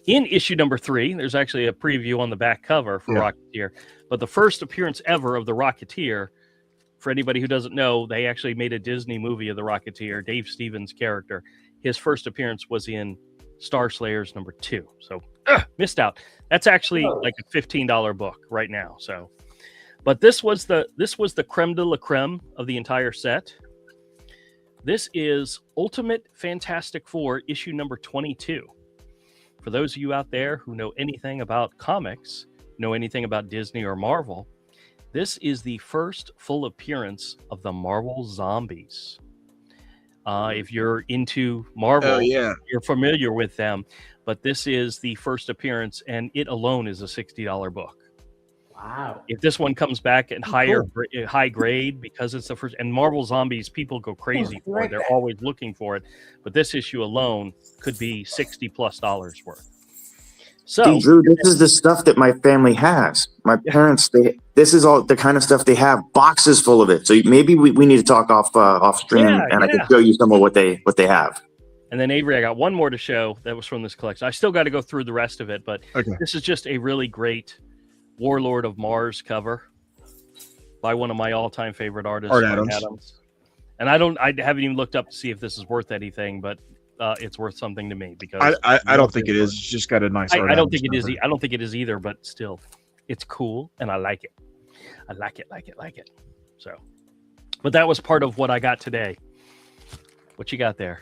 in issue number 3. There's actually a preview on the back cover for Rocketeer. But the first appearance ever of the Rocketeer, for anybody who doesn't know, they actually made a Disney movie of the Rocketeer, Dave Stevens' character. His first appearance was in Star Slayers number 2. So missed out. That's actually like a $15 book right now. So, but this was the creme de la creme of the entire set. This is Ultimate Fantastic Four issue number 22. For those of you out there who know anything about comics, know anything about Disney or Marvel, this is the first full appearance of the Marvel Zombies. If you're into Marvel, you're familiar with them, but this is the first appearance, and it alone is a $60 book.
Wow.
If this one comes back at high grade, because it's the first, and Marvel Zombies, people go crazy for it. They're always looking for it. But this issue alone could be $60+ worth. So,
Drew, this is the stuff that my family has. My parents, this is all the kind of stuff they have, boxes full of it. So maybe we need to talk off stream, and I can show you some of what they have.
And then Avery, I got one more to show that was from this collection. I still got to go through the rest of it, but this is just a really great Warlord of Mars cover. by one of my all-time favorite artists,
Art
Art
Adams.
And I haven't even looked up to see if this is worth anything, but it's worth something to me because
I don't think it is. It's just got a nice Art
I don't
Adams
think it is.
cover.
I don't think it is either, but still, it's cool and I like it. I like it. So, but that was part of what I got today. What you got there?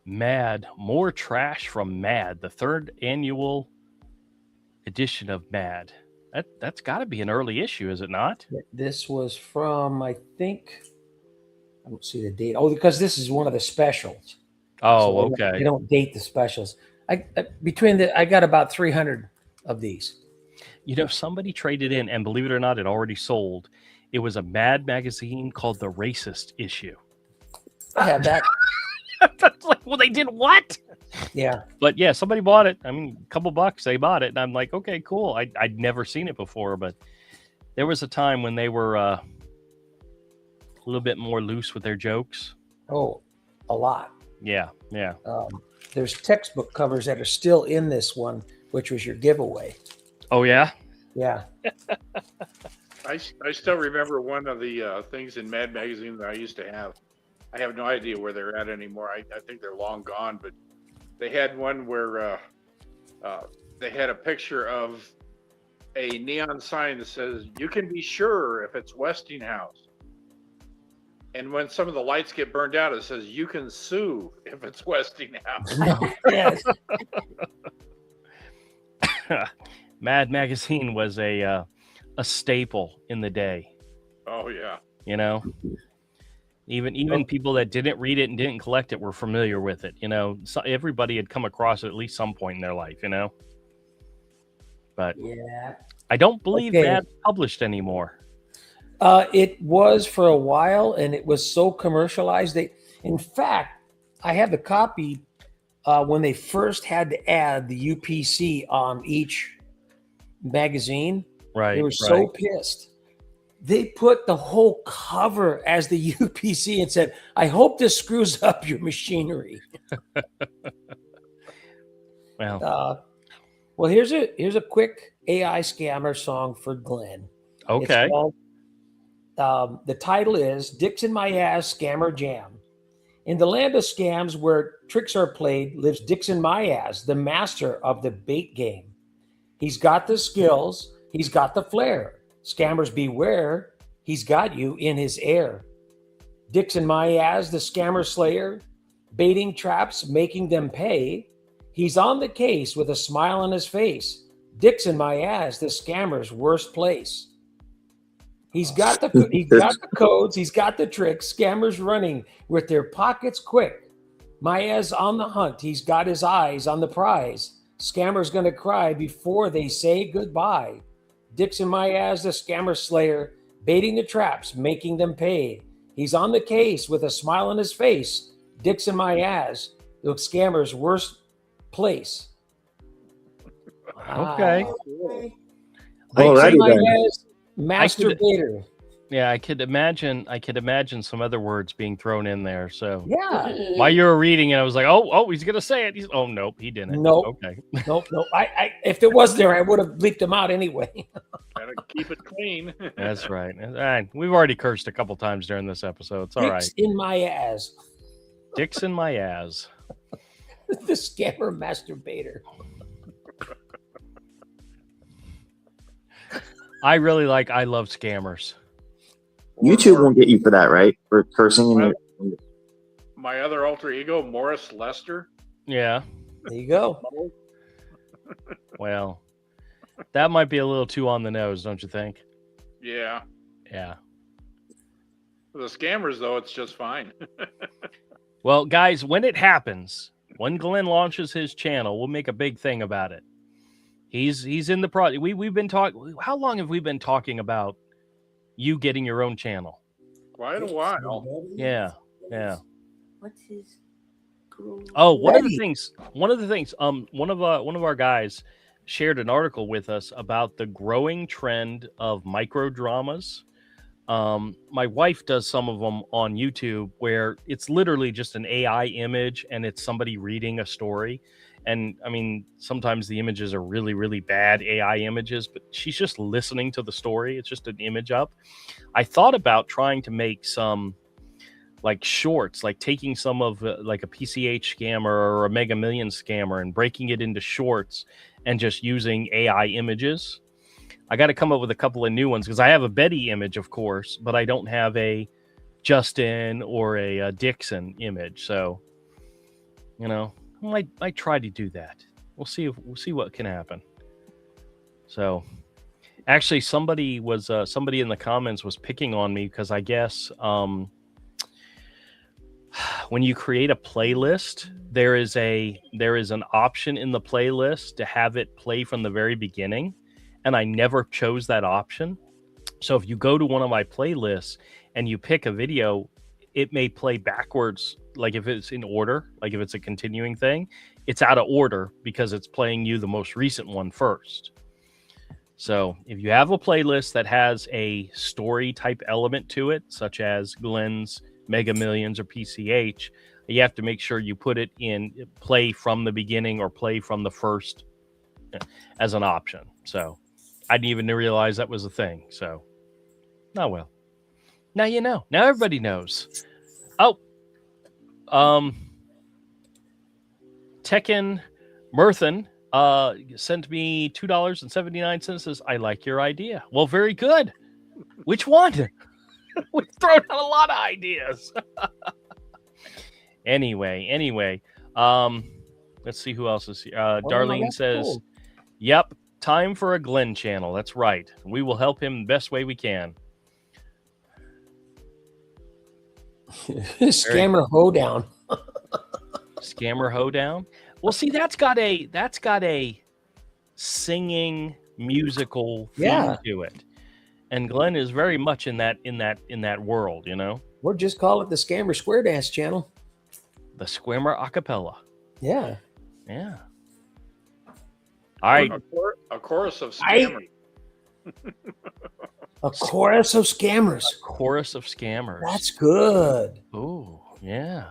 Mad, more trash from Mad, the 3rd annual edition of Mad. That's got to be an early issue, is it not?
This was from, I think, I don't see the date. Oh, because this is one of the specials.
Oh,
So
okay.
they don't date the specials. I got about 300 of these.
You know, somebody traded in, and believe it or not, it already sold. It was a Mad magazine called The Racist Issue.
I have that.
That's like, well, they did what?
Yeah.
But yeah, somebody bought it. I mean, a couple bucks, they bought it. And I'm like, okay, cool. I'd never seen it before, but there was a time when they were a little bit more loose with their jokes.
Oh, a lot.
Yeah.
There's textbook covers that are still in this one, which was your giveaway.
Oh, yeah?
Yeah.
I still remember one of the things in Mad Magazine that I used to have. I have no idea where they're at anymore. I think they're long gone, but they had one where they had a picture of a neon sign that says, "You can be sure if it's Westinghouse." And when some of the lights get burned out, it says, "You can sue if it's Westinghouse."
Yes.
Mad magazine was a staple in the day.
Oh yeah.
You know, even people that didn't read it and didn't collect it were familiar with it. You know, so everybody had come across it at least some point in their life. You know, but
Yeah.
I don't believe
Okay.
Mad's published anymore.
It was for a while, and it was so commercialized. In fact, I have the copy when they first had to add the UPC on each magazine.
Right.
They were so pissed. They put the whole cover as the UPC and said, "I hope this screws up your machinery."
Well,
Well, here's a quick AI scammer song for Glenn.
okay.
It's called, the title is "Dicks in My Ass Scammer Jam." In the land of scams where tricks are played lives Dicks in My Ass, the master of the bait game. He's got the skills. He's got the flair. Scammers beware. He's got you in his air. Dicks in My Ass, the scammer slayer, baiting traps, making them pay. He's on the case with a smile on his face. Dicks in My Ass, the scammer's worst place. He's got the codes, he's got the tricks. Scammers running with their pockets quick. Maya's on the hunt. He's got his eyes on the prize. Scammers gonna cry before they say goodbye. Dicks in My Ass, the scammer slayer, baiting the traps, making them pay. He's on the case with a smile on his face. Dicks in My Ass, the scammer's worst place.
Okay.
Alrighty
My
then.
Ass, masturbator.
Yeah, I could imagine some other words being thrown in there. So
Yeah.
while you were reading it, I was like, oh, he's gonna say it. Oh, nope, he didn't.
Nope.
Okay.
Nope. I if it was there, I would have bleeped them out anyway.
Gotta keep it clean.
That's right. All right. We've already cursed a couple times during this episode. It's all right.
Dicks in my ass.
Dicks in my ass.
The scammer masturbator.
I love scammers.
YouTube won't get you for that, right? For cursing in your.
My other alter ego, Morris Lester.
Yeah.
There you go.
Well, that might be a little too on the nose, don't you think?
Yeah.
Yeah.
For the scammers, though, it's just fine.
Well, guys, when it happens, when Glenn launches his channel, we'll make a big thing about it. He's in the project. We've been talking. How long have we been talking about you getting your own channel?
Quite a while.
Yeah.
What's his girl?
Oh, one of the things. One of our guys shared an article with us about the growing trend of micro dramas. My wife does some of them on YouTube where it's literally just an AI image and it's somebody reading a story. And I mean, sometimes the images are really, really bad AI images, but she's just listening to the story. It's just an image up. I thought about trying to make some like shorts, like taking some of like a PCH scammer or a Mega Millions scammer and breaking it into shorts and just using AI images. I got to come up with a couple of new ones because I have a Betty image, of course, but I don't have a Justin or a Dixon image. So, you know, I might try to do that. We'll see what can happen. So, actually, somebody in the comments was picking on me because I guess when you create a playlist, there is an option in the playlist to have it play from the very beginning, and I never chose that option. So if you go to one of my playlists and you pick a video, it may play backwards. Like if it's in order, like if it's a continuing thing, it's out of order because it's playing you the most recent one first. So if you have a playlist that has a story type element to it, such as Glenn's Mega Millions or PCH, you have to make sure you put it in play from the beginning or play from the first as an option. So I didn't even realize that was a thing. So, oh well. Now you know. Now everybody knows. Oh, Tekken Murthan sent me $2.79. Says, I like your idea. Well, very good. Which one? We've thrown out a lot of ideas. Anyway. Let's see who else is here. Darlene says, cool. Yep, time for a Glenn channel. That's right. We will help him the best way we can.
Scammer hoedown.
Scammer hoedown. Well, see, that's got a singing musical theme to it, and Glenn is very much in that world. You know,
we'll just call it the Scammer Square Dance channel.
The Scammer Acapella.
Yeah.
All right.
A chorus of scammers.
A chorus of scammers.
A chorus of scammers.
That's good.
Oh, yeah.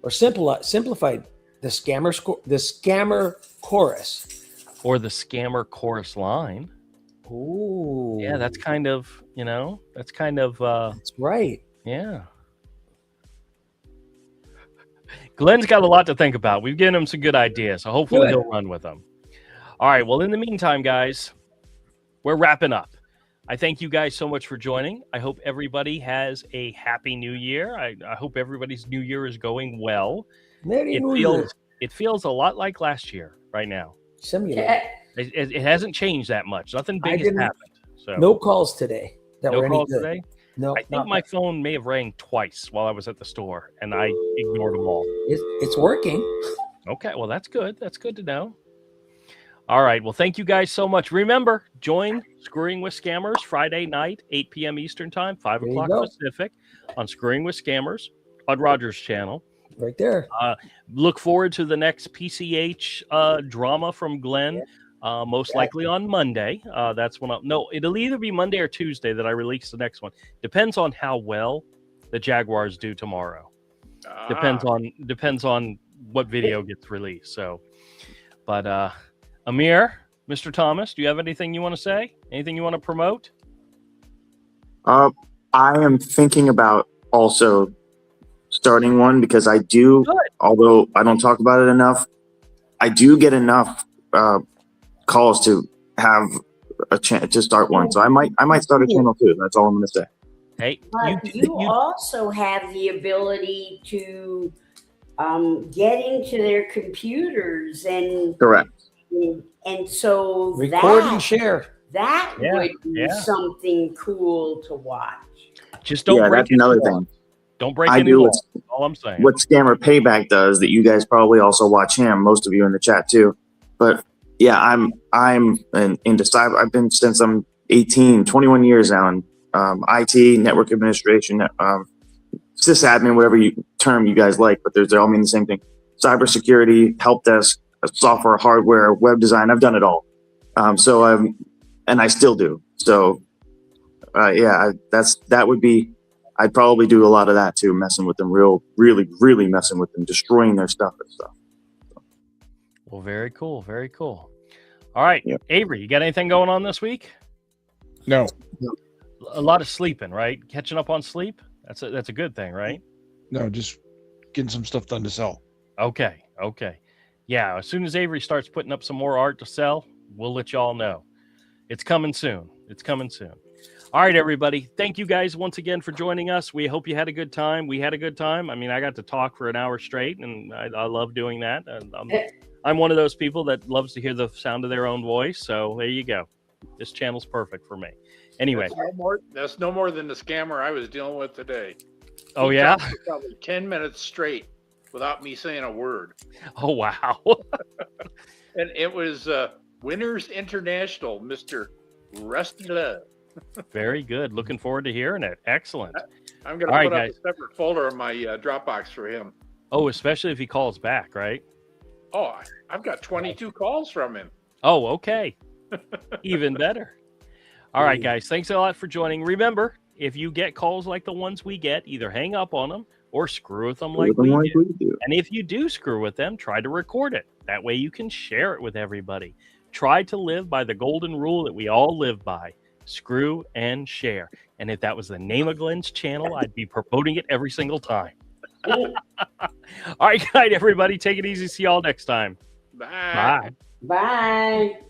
Or simplified, the scammer chorus.
Or the scammer chorus line.
Ooh.
Yeah, that's kind of, that's
right.
Yeah. Glenn's got a lot to think about. We've given him some good ideas, so hopefully he'll run with them. All right, well, in the meantime, guys, we're wrapping up. I thank you guys so much for joining. I hope everybody has a happy new year. I hope everybody's new year is going well. It feels a lot like last year right now. It hasn't changed that much. Nothing big has happened. So
no calls today.
No calls today?
No.
I think my phone may have rang twice while I was at the store, and I ignored them all.
It's working.
Okay, well, that's good. That's good to know. All right. Well, thank you guys so much. Remember, join Screwing with Scammers Friday night, 8 p.m. Eastern Time, 5 o'clock Pacific on Screwing with Scammers on Roger's channel.
Right there.
Look forward to the next PCH drama from Glenn, most likely on Monday. That's when it'll either be Monday or Tuesday that I release the next one. Depends on how well the Jaguars do tomorrow. Depends on what video gets released. So, but Amir, Mr. Thomas, do you have anything you want to say? Anything you want to promote?
I am thinking about also starting one because I do, although I don't talk about it enough, I do get enough calls to have a chance to start one. So I might start a channel too. That's all I'm going to say.
Hey,
but you also have the ability to get into their computers and
correct.
And so
record and share.
That would be something cool to watch.
Just don't break
that's another thing.
Don't break any laws. That's all I'm saying.
What Scammer Payback does that you guys probably also watch him, most of you in the chat too. But yeah, I'm into cyber. I've been since I'm 18, 21 years now in IT, network administration, sysadmin, whatever term you guys like, but they all mean the same thing. Cybersecurity, help desk, software, hardware, web design. I've done it all. And I still do. So that would be, I'd probably do a lot of that too, messing with them, really messing with them, destroying their stuff and stuff.
Well, very cool. Very cool. All right,
Yep.
Avery, you got anything going on this week?
No.
A lot of sleeping, right? Catching up on sleep. That's a good thing, right?
No, just getting some stuff done to sell.
Okay. Yeah, as soon as Avery starts putting up some more art to sell, we'll let y'all know. It's coming soon. All right, everybody. Thank you guys once again for joining us. We hope you had a good time. We had a good time. I mean, I got to talk for an hour straight, and I love doing that. And I'm one of those people that loves to hear the sound of their own voice. So there you go. This channel's perfect for me. Anyway.
That's no more than the scammer I was dealing with today.
Oh,
He
yeah?
talked for probably 10 minutes straight without me saying a word.
Oh, wow.
And it was Winners International, Mr. Rusty Love.
Very good. Looking forward to hearing it. Excellent.
I'm going to put up a separate folder in my Dropbox for him.
Oh, especially if he calls back, right?
Oh, I've got 22 calls from him.
Oh, okay. Even better. All right, guys. Thanks a lot for joining. Remember, if you get calls like the ones we get, either hang up on them or screw with them like we do. And if you do screw with them, try to record it. That way you can share it with everybody. Try to live by the golden rule that we all live by. Screw and share. And if that was the name of Glenn's channel, I'd be promoting it every single time. All right, guys, everybody, take it easy. See y'all next time.
Bye.
Bye.